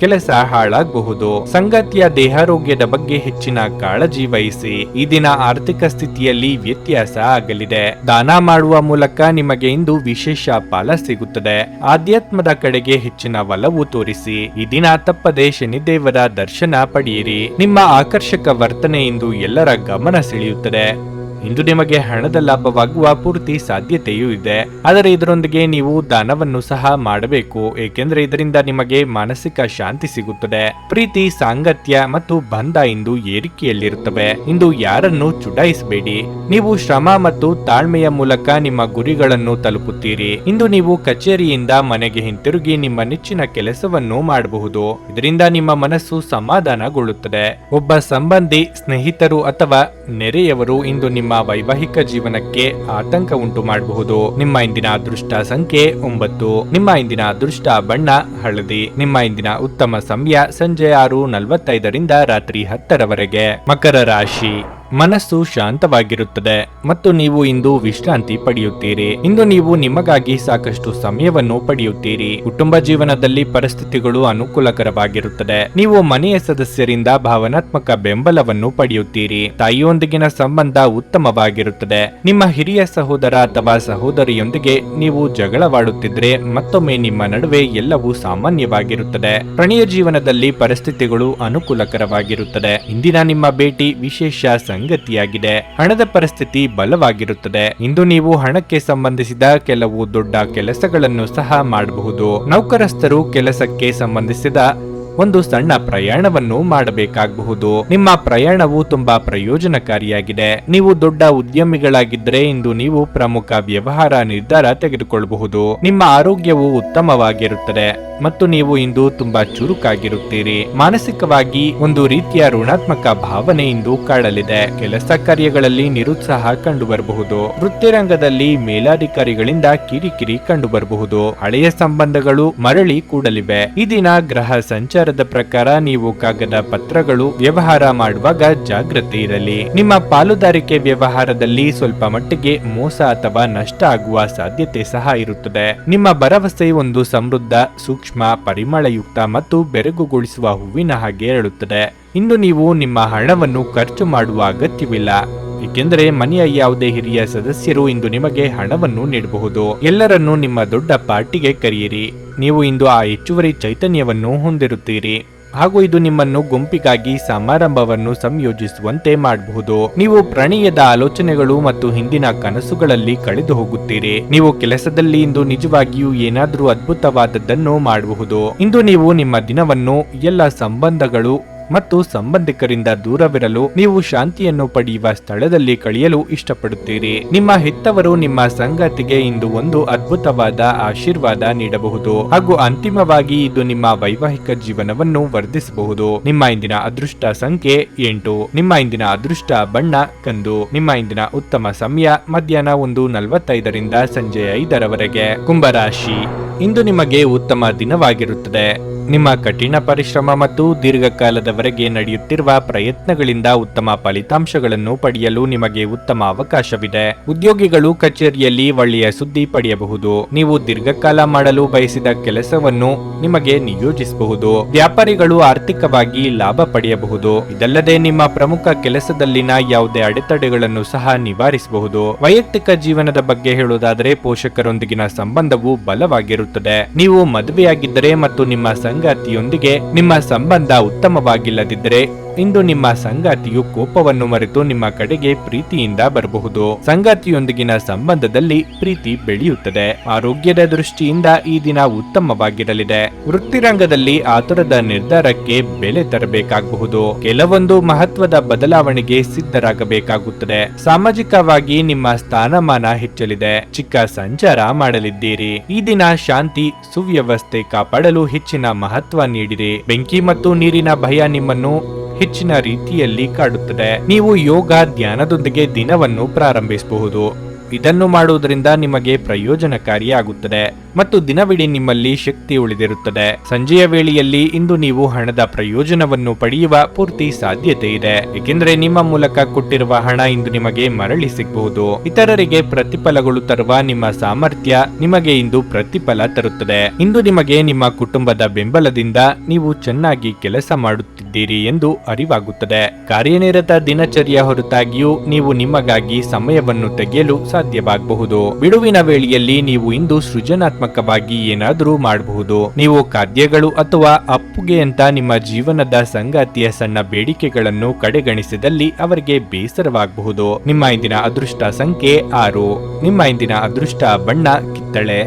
ಕೆಲಸ ಹಾಳಾಗಬಹುದು. ಸಂಗಾತಿಯ ದೇಹಾರೋಗ್ಯದ ಬಗ್ಗೆ ಹೆಚ್ಚಿನ ಕಾಳಜಿ ವಹಿಸಿ. ಈ ದಿನ ಆರ್ಥಿಕ ಸ್ಥಿತಿಯಲ್ಲಿ ವ್ಯತ್ಯಾಸ ಆಗಲಿದೆ. ದಾನ ಮಾಡುವ ಮೂಲಕ ನಿಮಗೆ ಇಂದು ವಿಶೇಷ ಫಲ ಸಿಗುತ್ತದೆ. ಆಧ್ಯಾತ್ಮದ ಕಡೆಗೆ ಹೆಚ್ಚಿನ ಒಲವು ತೋರಿಸಿ. ಈ ದಿನ ತಪ್ಪದೆ ಶನಿದೇವರ ದರ್ಶನ ಪಡೆಯಿರಿ. ನಿಮ್ಮ ಆಕರ್ಷಕ ವರ್ತನೆ ಇಂದು ಎಲ್ಲರ ಗಮನ ಸೆಳೆಯುತ್ತದೆ. ಇಂದು ನಿಮಗೆ ಹಣದ ಲಾಭವಾಗುವ ಪೂರ್ತಿ ಸಾಧ್ಯತೆಯೂ ಇದೆ. ಆದರೆ ಇದರೊಂದಿಗೆ ನೀವು ದಾನವನ್ನು ಸಹ ಮಾಡಬೇಕು, ಏಕೆಂದರೆ ಇದರಿಂದ ನಿಮಗೆ ಮಾನಸಿಕ ಶಾಂತಿ ಸಿಗುತ್ತದೆ. ಪ್ರೀತಿ, ಸಾಂಗತ್ಯ ಮತ್ತು ಬಂಧ ಇಂದು ಏರಿಕೆಯಲ್ಲಿರುತ್ತವೆ. ಇಂದು ಯಾರನ್ನು ಚುಡಾಯಿಸಬೇಡಿ. ನೀವು ಶ್ರಮ ಮತ್ತು ತಾಳ್ಮೆಯ ಮೂಲಕ ನಿಮ್ಮ ಗುರಿಗಳನ್ನು ತಲುಪುತ್ತೀರಿ. ಇಂದು ನೀವು ಕಚೇರಿಯಿಂದ ಮನೆಗೆ ಹಿಂತಿರುಗಿ ನಿಮ್ಮ ನೆಚ್ಚಿನ ಕೆಲಸವನ್ನು ಮಾಡಬಹುದು. ಇದರಿಂದ ನಿಮ್ಮ ಮನಸ್ಸು ಸಮಾಧಾನಗೊಳ್ಳುತ್ತದೆ. ಒಬ್ಬ ಸಂಬಂಧಿ, ಸ್ನೇಹಿತರು ಅಥವಾ ನೆರೆಯವರು ಇಂದು ನಿಮ್ಮ ವೈವಾಹಿಕ ಜೀವನಕ್ಕೆ ಆತಂಕ ಉಂಟು ಮಾಡಬಹುದು. ನಿಮ್ಮ ಇಂದಿನ ಅದೃಷ್ಟ ಸಂಖ್ಯೆ 9. ನಿಮ್ಮ ಇಂದಿನ ಅದೃಷ್ಟ ಬಣ್ಣ ಹಳದಿ. ನಿಮ್ಮ ಇಂದಿನ ಉತ್ತಮ ಸಮಯ ಸಂಜೆ 6:45 ರಾತ್ರಿ 10 ಮಕರ ರಾಶಿ. ಮನಸ್ಸು ಶಾಂತವಾಗಿರುತ್ತದೆ ಮತ್ತು ನೀವು ಇಂದು ವಿಶ್ರಾಂತಿ ಪಡೆಯುತ್ತೀರಿ. ಇಂದು ನೀವು ನಿಮಗಾಗಿ ಸಾಕಷ್ಟು ಸಮಯವನ್ನು ಪಡೆಯುತ್ತೀರಿ. ಕುಟುಂಬ ಜೀವನದಲ್ಲಿ ಪರಿಸ್ಥಿತಿಗಳು ಅನುಕೂಲಕರವಾಗಿರುತ್ತದೆ. ನೀವು ಮನೆಯ ಸದಸ್ಯರಿಂದ ಭಾವನಾತ್ಮಕ ಬೆಂಬಲವನ್ನು ಪಡೆಯುತ್ತೀರಿ. ತಾಯಿಯೊಂದಿಗಿನ ಸಂಬಂಧ ಉತ್ತಮವಾಗಿರುತ್ತದೆ. ನಿಮ್ಮ ಹಿರಿಯ ಸಹೋದರ ಅಥವಾ ಸಹೋದರಿಯೊಂದಿಗೆ ನೀವು ಜಗಳವಾಡುತ್ತಿದ್ರೆ ಮತ್ತೊಮ್ಮೆ ನಿಮ್ಮ ನಡುವೆ ಎಲ್ಲವೂ ಸಾಮಾನ್ಯವಾಗಿರುತ್ತದೆ. ಪ್ರಣಯ ಜೀವನದಲ್ಲಿ ಪರಿಸ್ಥಿತಿಗಳು ಅನುಕೂಲಕರವಾಗಿರುತ್ತದೆ. ಇಂದಿನ ನಿಮ್ಮ ಭೇಟಿ ವಿಶೇಷ ಸಂಗತಿಯಾಗಿದೆ. ಹಣದ ಪರಿಸ್ಥಿತಿ ಬಲವಾಗಿರುತ್ತದೆ. ಇಂದು ನೀವು ಹಣಕ್ಕೆ ಸಂಬಂಧಿಸಿದ ಕೆಲವು ದೊಡ್ಡ ಕೆಲಸಗಳನ್ನು ಸಹ ಮಾಡಬಹುದು. ನೌಕರಸ್ಥರು ಕೆಲಸಕ್ಕೆ ಸಂಬಂಧಿಸಿದ ಒಂದು ಸಣ್ಣ ಪ್ರಯಾಣವನ್ನು ಮಾಡಬೇಕಾಗಬಹುದು. ನಿಮ್ಮ ಪ್ರಯಾಣವು ತುಂಬಾ ಪ್ರಯೋಜನಕಾರಿಯಾಗಿದೆ. ನೀವು ದೊಡ್ಡ ಉದ್ಯಮಿಗಳಾಗಿದ್ದರೆ ಇಂದು ನೀವು ಪ್ರಮುಖ ವ್ಯವಹಾರ ನಿರ್ಧಾರ ತೆಗೆದುಕೊಳ್ಳಬಹುದು. ನಿಮ್ಮ ಆರೋಗ್ಯವು ಉತ್ತಮವಾಗಿರುತ್ತದೆ ಮತ್ತು ನೀವು ಇಂದು ತುಂಬಾ ಚುರುಕಾಗಿರುತ್ತೀರಿ. ಮಾನಸಿಕವಾಗಿ ಒಂದು ರೀತಿಯ ಋಣಾತ್ಮಕ ಭಾವನೆ ಇಂದು ಕಾಡಲಿದೆ. ಕೆಲಸ ಕಾರ್ಯಗಳಲ್ಲಿ ನಿರುತ್ಸಾಹ ಕಂಡುಬರಬಹುದು. ವೃತ್ತಿರಂಗದಲ್ಲಿ ಮೇಲಾಧಿಕಾರಿಗಳಿಂದ ಕಿರಿಕಿರಿ ಕಂಡುಬರಬಹುದು. ಹಳೆಯ ಸಂಬಂಧಗಳು ಮರಳಿ ಕೂಡಲಿವೆ. ಈ ದಿನ ಗ್ರಹ ಸಂಚಾರದ ಪ್ರಕಾರ ನೀವು ಕಾಗದ ಪತ್ರಗಳು ವ್ಯವಹಾರ ಮಾಡುವಾಗ ಜಾಗೃತಿ ಇರಲಿ. ನಿಮ್ಮ ಪಾಲುದಾರಿಕೆ ವ್ಯವಹಾರದಲ್ಲಿ ಸ್ವಲ್ಪ ಮಟ್ಟಿಗೆ ಮೋಸ ಅಥವಾ ನಷ್ಟ ಆಗುವ ಸಾಧ್ಯತೆ ಸಹ ಇರುತ್ತದೆ. ನಿಮ್ಮ ಭರವಸೆ ಒಂದು ಸಮೃದ್ಧ, ಸೂಕ್ಷ್ಮ, ಪರಿಮಳಯುಕ್ತ ಮತ್ತು ಬೆರಗುಗೊಳಿಸುವ ಹೂವಿನ ಹಾಗೆ ಹೇಳುತ್ತದೆ. ಇಂದು ನೀವು ನಿಮ್ಮ ಹಣವನ್ನು ಖರ್ಚು ಮಾಡುವ ಅಗತ್ಯವಿಲ್ಲ, ಏಕೆಂದರೆ ಮನೆಯ ಯಾವುದೇ ಹಿರಿಯ ಸದಸ್ಯರು ಇಂದು ನಿಮಗೆ ಹಣವನ್ನು ನೀಡಬಹುದು. ಎಲ್ಲರನ್ನೂ ನಿಮ್ಮ ದೊಡ್ಡ ಪಾರ್ಟಿಗೆ ಕರೆಯಿರಿ. ನೀವು ಇಂದು ಆ ಹೆಚ್ಚುವರಿ ಚೈತನ್ಯವನ್ನು ಹೊಂದಿರುತ್ತೀರಿ ಹಾಗೂ ಇದು ನಿಮ್ಮನ್ನು ಗುಂಪಿಗಾಗಿ ಸಮಾರಂಭವನ್ನು ಸಂಯೋಜಿಸುವಂತೆ ಮಾಡಬಹುದು. ನೀವು ಪ್ರಣಯದ ಆಲೋಚನೆಗಳು ಮತ್ತು ಹಿಂದಿನ ಕನಸುಗಳಲ್ಲಿ ಕಳೆದು ಹೋಗುತ್ತೀರಿ. ನೀವು ಕೆಲಸದಲ್ಲಿ ಇಂದು ನಿಜವಾಗಿಯೂ ಏನಾದರೂ ಅದ್ಭುತವಾದದ್ದನ್ನು ಮಾಡಬಹುದು. ಇಂದು ನೀವು ನಿಮ್ಮ ದಿನವನ್ನು ಎಲ್ಲ ಸಂಬಂಧಗಳು ಮತ್ತು ಸಂಬಂಧಿಕರಿಂದ ದೂರವಿರಲು ನೀವು ಶಾಂತಿಯನ್ನು ಪಡೆಯುವ ಸ್ಥಳದಲ್ಲಿ ಕಳೆಯಲು ಇಷ್ಟಪಡುತ್ತೀರಿ. ನಿಮ್ಮ ಹೆತ್ತವರು ನಿಮ್ಮ ಸಂಗಾತಿಗೆ ಇಂದು ಒಂದು ಅದ್ಭುತವಾದ ಆಶೀರ್ವಾದ ನೀಡಬಹುದು ಹಾಗೂ ಅಂತಿಮವಾಗಿ ಇದು ನಿಮ್ಮ ವೈವಾಹಿಕ ಜೀವನವನ್ನು ವರ್ಧಿಸಬಹುದು. ನಿಮ್ಮ ಇಂದಿನ ಅದೃಷ್ಟ ಸಂಖ್ಯೆ 8. ನಿಮ್ಮ ಇಂದಿನ ಅದೃಷ್ಟ ಬಣ್ಣ ಕಂದು. ನಿಮ್ಮ ಇಂದಿನ ಉತ್ತಮ ಸಮಯ ಮಧ್ಯಾಹ್ನ 1:45 ಸಂಜೆ 5 ಕುಂಭರಾಶಿ. ಇಂದು ನಿಮಗೆ ಉತ್ತಮ ದಿನವಾಗಿರುತ್ತದೆ. ನಿಮ್ಮ ಕಠಿಣ ಪರಿಶ್ರಮ ಮತ್ತು ದೀರ್ಘಕಾಲದವರೆಗೆ ನಡೆಯುತ್ತಿರುವ ಪ್ರಯತ್ನಗಳಿಂದ ಉತ್ತಮ ಫಲಿತಾಂಶಗಳನ್ನು ಪಡೆಯಲು ನಿಮಗೆ ಉತ್ತಮ ಅವಕಾಶವಿದೆ. ಉದ್ಯೋಗಿಗಳು ಕಚೇರಿಯಲ್ಲಿ ಒಳ್ಳೆಯ ಸುದ್ದಿ ಪಡೆಯಬಹುದು. ನೀವು ದೀರ್ಘಕಾಲ ಮಾಡಲು ಬಯಸಿದ ಕೆಲಸವನ್ನು ನಿಮಗೆ ನಿಯೋಜಿಸಬಹುದು. ವ್ಯಾಪಾರಿಗಳು ಆರ್ಥಿಕವಾಗಿ ಲಾಭ ಪಡೆಯಬಹುದು. ಇದಲ್ಲದೆ ನಿಮ್ಮ ಪ್ರಮುಖ ಕೆಲಸದಲ್ಲಿನ ಯಾವುದೇ ಅಡೆತಡೆಗಳನ್ನು ಸಹ ನಿವಾರಿಸಬಹುದು. ವೈಯಕ್ತಿಕ ಜೀವನದ ಬಗ್ಗೆ ಹೇಳುವುದಾದರೆ ಪೋಷಕರೊಂದಿಗಿನ ಸಂಬಂಧವು ಬಲವಾಗಿರುತ್ತದೆ. ನೀವು ಮದುವೆಯಾಗಿದ್ದರೆ ಮತ್ತು ನಿಮ್ಮ ಸಂಗಾತಿಯೊಂದಿಗೆ ನಿಮ್ಮ ಸಂಬಂಧ ಉತ್ತಮವಾಗಿಲ್ಲದಿದ್ದರೆ ಇಂದು ನಿಮ್ಮ ಸಂಗಾತಿಯು ಕೋಪವನ್ನು ಮರೆತು ನಿಮ್ಮ ಕಡೆಗೆ ಪ್ರೀತಿಯಿಂದ ಬರಬಹುದು. ಸಂಗಾತಿಯೊಂದಿಗಿನ ಸಂಬಂಧದಲ್ಲಿ ಪ್ರೀತಿ ಬೆಳೆಯುತ್ತದೆ. ಆರೋಗ್ಯದ ದೃಷ್ಟಿಯಿಂದ ಈ ದಿನ ಉತ್ತಮವಾಗಿರಲಿದೆ. ವೃತ್ತಿರಂಗದಲ್ಲಿ ಆತುರದ ನಿರ್ಧಾರಕ್ಕೆ ಬೆಲೆ ತರಬೇಕಾಗಬಹುದು. ಕೆಲವೊಂದು ಮಹತ್ವದ ಬದಲಾವಣೆಗೆ ಸಿದ್ಧರಾಗಬೇಕಾಗುತ್ತದೆ. ಸಾಮಾಜಿಕವಾಗಿ ನಿಮ್ಮ ಸ್ಥಾನಮಾನ ಹೆಚ್ಚಲಿದೆ. ಚಿಕ್ಕ ಸಂಚಾರ ಮಾಡಲಿದ್ದೀರಿ. ಈ ದಿನ ಶಾಂತಿ, ಸುವ್ಯವಸ್ಥೆ ಕಾಪಾಡಲು ಹೆಚ್ಚಿನ ಮಹತ್ವ ನೀಡಿರಿ. ಬೆಂಕಿ ಮತ್ತು ನೀರಿನ ಭಯ ನಿಮ್ಮನ್ನು ಹೆಚ್ಚಿನ ರೀತಿಯಲ್ಲಿ ಕಾಡುತ್ತದೆ. ನೀವು ಯೋಗ, ಧ್ಯಾನದೊಂದಿಗೆ ದಿನವನ್ನು ಪ್ರಾರಂಭಿಸಬಹುದು. ಇದನ್ನು ಮಾಡುವುದರಿಂದ ನಿಮಗೆ ಪ್ರಯೋಜನಕಾರಿಯಾಗುತ್ತದೆ. ಮತ್ತು ದಿನವಿಡೀ ನಿಮ್ಮಲ್ಲಿ ಶಕ್ತಿ ಉಳಿದಿರುತ್ತದೆ. ಸಂಜೆಯ ವೇಳೆಯಲ್ಲಿ ಇಂದು ನೀವು ಹಣದ ಪ್ರಯೋಜನವನ್ನು ಪಡೆಯುವ ಪೂರ್ತಿ ಸಾಧ್ಯತೆ ಇದೆ, ಏಕೆಂದರೆ ನಿಮ್ಮ ಮೂಲಕ ಕೊಟ್ಟಿರುವ ಹಣ ಇಂದು ನಿಮಗೆ ಮರಳಿ ಸಿಗಬಹುದು. ಇತರರಿಗೆ ಪ್ರತಿಫಲಗಳು ತರುವ ನಿಮ್ಮ ಸಾಮರ್ಥ್ಯ ನಿಮಗೆ ಇಂದು ಪ್ರತಿಫಲ ತರುತ್ತದೆ. ಇಂದು ನಿಮಗೆ ನಿಮ್ಮ ಕುಟುಂಬದ ಬೆಂಬಲದಿಂದ ನೀವು ಚೆನ್ನಾಗಿ ಕೆಲಸ ಮಾಡುತ್ತಿದ್ದೀರಿ ಎಂದು ಅರಿವಾಗುತ್ತದೆ. ಕಾರ್ಯನಿರತ ದಿನಚರಿಯ ಹೊರತಾಗಿಯೂ ನೀವು ನಿಮಗಾಗಿ ಸಮಯವನ್ನು ತೆಗೆಯಲು ಸಾಧ್ಯವಾಗಬಹುದು. ಬಿಡುವಿನ ವೇಳೆಯಲ್ಲಿ ನೀವು ಇಂದು ಸೃಜನಾತ್ಮಕವಾಗಿ ಏನಾದರೂ ಮಾಡಬಹುದು. ನೀವು ಖಾದ್ಯಗಳು ಅಥವಾ ಅಪ್ಪುಗೆ ಅಂತ ನಿಮ್ಮ ಜೀವನದ ಸಂಗಾತಿಯ ಸಣ್ಣ ಬೇಡಿಕೆಗಳನ್ನು ಕಡೆಗಣಿಸಿದಲ್ಲಿ ಅವರಿಗೆ ಬೇಸರವಾಗಬಹುದು. ನಿಮ್ಮ ಇಂದಿನ ಅದೃಷ್ಟ ಸಂಖ್ಯೆ 6. ನಿಮ್ಮ ಇಂದಿನ ಅದೃಷ್ಟ ಬಣ್ಣ ಕಿತ್ತಳೆ.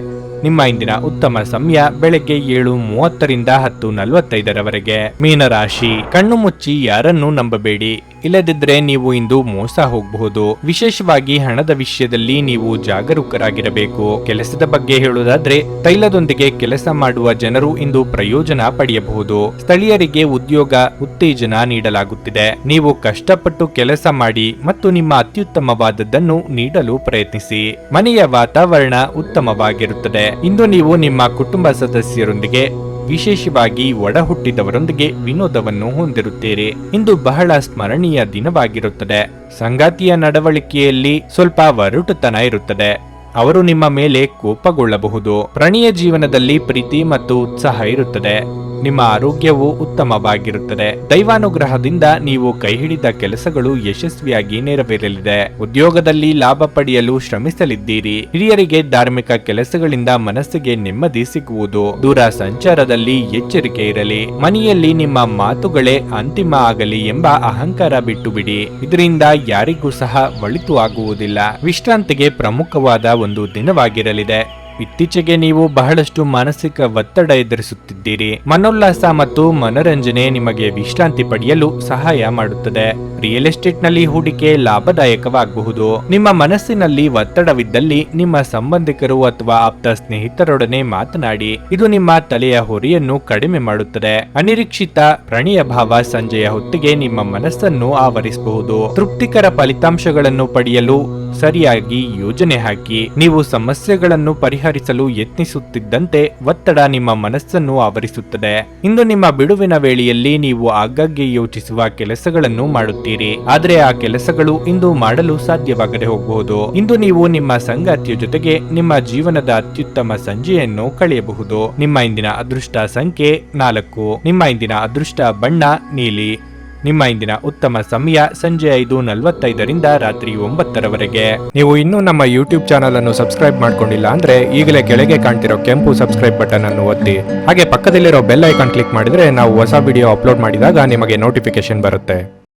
ನಿಮ್ಮ ಇಂದಿನ ಉತ್ತಮ ಸಮಯ ಬೆಳಗ್ಗೆ 7:30ರಿಂದ 10:45ರವರೆಗೆ. ಮೀನರಾಶಿ, ಕಣ್ಣು ಮುಚ್ಚಿ ಯಾರನ್ನೂ ನಂಬಬೇಡಿ, ಇಲ್ಲದಿದ್ರೆ ನೀವು ಇಂದು ಮೋಸ ಹೋಗಬಹುದು. ವಿಶೇಷವಾಗಿ ಹಣದ ವಿಷಯದಲ್ಲಿ ನೀವು ಜಾಗರೂಕರಾಗಿರಬೇಕು. ಕೆಲಸದ ಬಗ್ಗೆ ಹೇಳುವುದಾದ್ರೆ ತೈಲದೊಂದಿಗೆ ಕೆಲಸ ಮಾಡುವ ಜನರು ಇಂದು ಪ್ರಯೋಜನ ಪಡೆಯಬಹುದು. ಸ್ಥಳೀಯರಿಗೆ ಉದ್ಯೋಗ ಉತ್ತೇಜನ ನೀಡಲಾಗುತ್ತಿದೆ. ನೀವು ಕಷ್ಟಪಟ್ಟು ಕೆಲಸ ಮಾಡಿ ಮತ್ತು ನಿಮ್ಮ ಅತ್ಯುತ್ತಮವಾದದ್ದನ್ನು ನೀಡಲು ಪ್ರಯತ್ನಿಸಿ. ಮನೆಯ ವಾತಾವರಣ ಉತ್ತಮವಾಗಿರುತ್ತದೆ. ಇಂದು ನೀವು ನಿಮ್ಮ ಕುಟುಂಬ ಸದಸ್ಯರೊಂದಿಗೆ, ವಿಶೇಷವಾಗಿ ಒಡ ಹುಟ್ಟಿದವರೊಂದಿಗೆ ವಿನೋದವನ್ನು ಹೊಂದಿರುತ್ತೀರಿ. ಇಂದು ಬಹಳ ಸ್ಮರಣೀಯ ದಿನವಾಗಿರುತ್ತದೆ. ಸಂಗಾತಿಯ ನಡವಳಿಕೆಯಲ್ಲಿ ಸ್ವಲ್ಪ ಒರಟುತನ ಇರುತ್ತದೆ. ಅವರು ನಿಮ್ಮ ಮೇಲೆ ಕೋಪಗೊಳ್ಳಬಹುದು. ಪ್ರಣಯ ಜೀವನದಲ್ಲಿ ಪ್ರೀತಿ ಮತ್ತು ಉತ್ಸಾಹ ಇರುತ್ತದೆ. ನಿಮ್ಮ ಆರೋಗ್ಯವು ಉತ್ತಮವಾಗಿರುತ್ತದೆ. ದೈವಾನುಗ್ರಹದಿಂದ ನೀವು ಕೈ ಹಿಡಿದ ಕೆಲಸಗಳು ಯಶಸ್ವಿಯಾಗಿ ನೆರವೇರಲಿದೆ. ಉದ್ಯೋಗದಲ್ಲಿ ಲಾಭ ಪಡೆಯಲು ಶ್ರಮಿಸಲಿದ್ದೀರಿ. ಹಿರಿಯರಿಗೆ ಧಾರ್ಮಿಕ ಕೆಲಸಗಳಿಂದ ಮನಸ್ಸಿಗೆ ನೆಮ್ಮದಿ ಸಿಗುವುದು. ದೂರ ಸಂಚಾರದಲ್ಲಿ ಎಚ್ಚರಿಕೆ ಇರಲಿ. ಮನೆಯಲ್ಲಿ ನಿಮ್ಮ ಮಾತುಗಳೇ ಅಂತಿಮ ಆಗಲಿ ಎಂಬ ಅಹಂಕಾರ ಬಿಟ್ಟು ಬಿಡಿ. ಇದರಿಂದ ಯಾರಿಗೂ ಸಹ ಒಳಿತು ಆಗುವುದಿಲ್ಲ. ವಿಶ್ರಾಂತಿಗೆ ಪ್ರಮುಖವಾದ ಒಂದು ದಿನವಾಗಿರಲಿದೆ. ಇತ್ತೀಚೆಗೆ ನೀವು ಬಹಳಷ್ಟು ಮಾನಸಿಕ ಒತ್ತಡ ಎದುರಿಸುತ್ತಿದ್ದೀರಿ. ಮನೋಲ್ಲಾಸ ಮತ್ತು ಮನರಂಜನೆ ನಿಮಗೆ ವಿಶ್ರಾಂತಿ ಪಡೆಯಲು ಸಹಾಯ ಮಾಡುತ್ತದೆ. ರಿಯಲ್ ಎಸ್ಟೇಟ್ ನಲ್ಲಿ ಹೂಡಿಕೆ ಲಾಭದಾಯಕವಾಗಬಹುದು. ನಿಮ್ಮ ಮನಸ್ಸಿನಲ್ಲಿ ಒತ್ತಡವಿದ್ದಲ್ಲಿ ನಿಮ್ಮ ಸಂಬಂಧಿಕರು ಅಥವಾ ಆಪ್ತ ಸ್ನೇಹಿತರೊಡನೆ ಮಾತನಾಡಿ. ಇದು ನಿಮ್ಮ ತಲೆಯ ಹೊರೆಯನ್ನು ಕಡಿಮೆ ಮಾಡುತ್ತದೆ. ಅನಿರೀಕ್ಷಿತ ಪ್ರಣಯ ಭಾವ ಸಂಜೆಯ ಹೊತ್ತಿಗೆ ನಿಮ್ಮ ಮನಸ್ಸನ್ನು ಆವರಿಸಬಹುದು. ತೃಪ್ತಿಕರ ಫಲಿತಾಂಶಗಳನ್ನು ಪಡೆಯಲು ಸರಿಯಾಗಿ ಯೋಜನೆ ಹಾಕಿ. ನೀವು ಸಮಸ್ಯೆಗಳನ್ನು ಪರಿಹರಿಸಲು ಯತ್ನಿಸುತ್ತಿದ್ದಂತೆ ಒತ್ತಡ ನಿಮ್ಮ ಮನಸ್ಸನ್ನು ಆವರಿಸುತ್ತದೆ. ಇಂದು ನಿಮ್ಮ ಬಿಡುವಿನ ವೇಳೆಯಲ್ಲಿ ನೀವು ಆಗಾಗ್ಗೆ ಯೋಚಿಸುವ ಕೆಲಸಗಳನ್ನು ಮಾಡುತ್ತೀರಿ, ಆದರೆ ಆ ಕೆಲಸಗಳು ಇಂದು ಮಾಡಲು ಸಾಧ್ಯವಾಗದೆ ಹೋಗಬಹುದು. ಇಂದು ನೀವು ನಿಮ್ಮ ಸಂಗಾತಿಯ ಜೊತೆಗೆ ನಿಮ್ಮ ಜೀವನದ ಅತ್ಯುತ್ತಮ ಸಂಜೆಯನ್ನು ಕಳೆಯಬಹುದು. ನಿಮ್ಮ ಇಂದಿನ ಅದೃಷ್ಟ ಸಂಖ್ಯೆ 4. ನಿಮ್ಮ ಇಂದಿನ ಅದೃಷ್ಟ ಬಣ್ಣ ನೀಲಿ. ನಿಮ್ಮ ಇಂದಿನ ಉತ್ತಮ ಸಮಯ ಸಂಜೆ 5:45ರಿಂದ ರಾತ್ರಿ 9ರವರೆಗೆ. ನೀವು ಇನ್ನೂ ನಮ್ಮ ಯೂಟ್ಯೂಬ್ ಚಾನಲ್ ಅನ್ನು ಸಬ್ಸ್ಕ್ರೈಬ್ ಮಾಡ್ಕೊಂಡಿಲ್ಲ ಅಂದ್ರೆ ಈಗಲೇ ಕೆಳಗೆ ಕಾಣ್ತಿರೋ ಕೆಂಪು ಸಬ್ಸ್ಕ್ರೈಬ್ ಬಟನ್ ಅನ್ನು ಒತ್ತಿ. ಹಾಗೆ ಪಕ್ಕದಲ್ಲಿರೋ ಬೆಲ್ ಐಕಾನ್ ಕ್ಲಿಕ್ ಮಾಡಿದ್ರೆ ನಾವು ಹೊಸ ವಿಡಿಯೋ ಅಪ್ಲೋಡ್ ಮಾಡಿದಾಗ ನಿಮಗೆ ನೋಟಿಫಿಕೇಶನ್ ಬರುತ್ತೆ.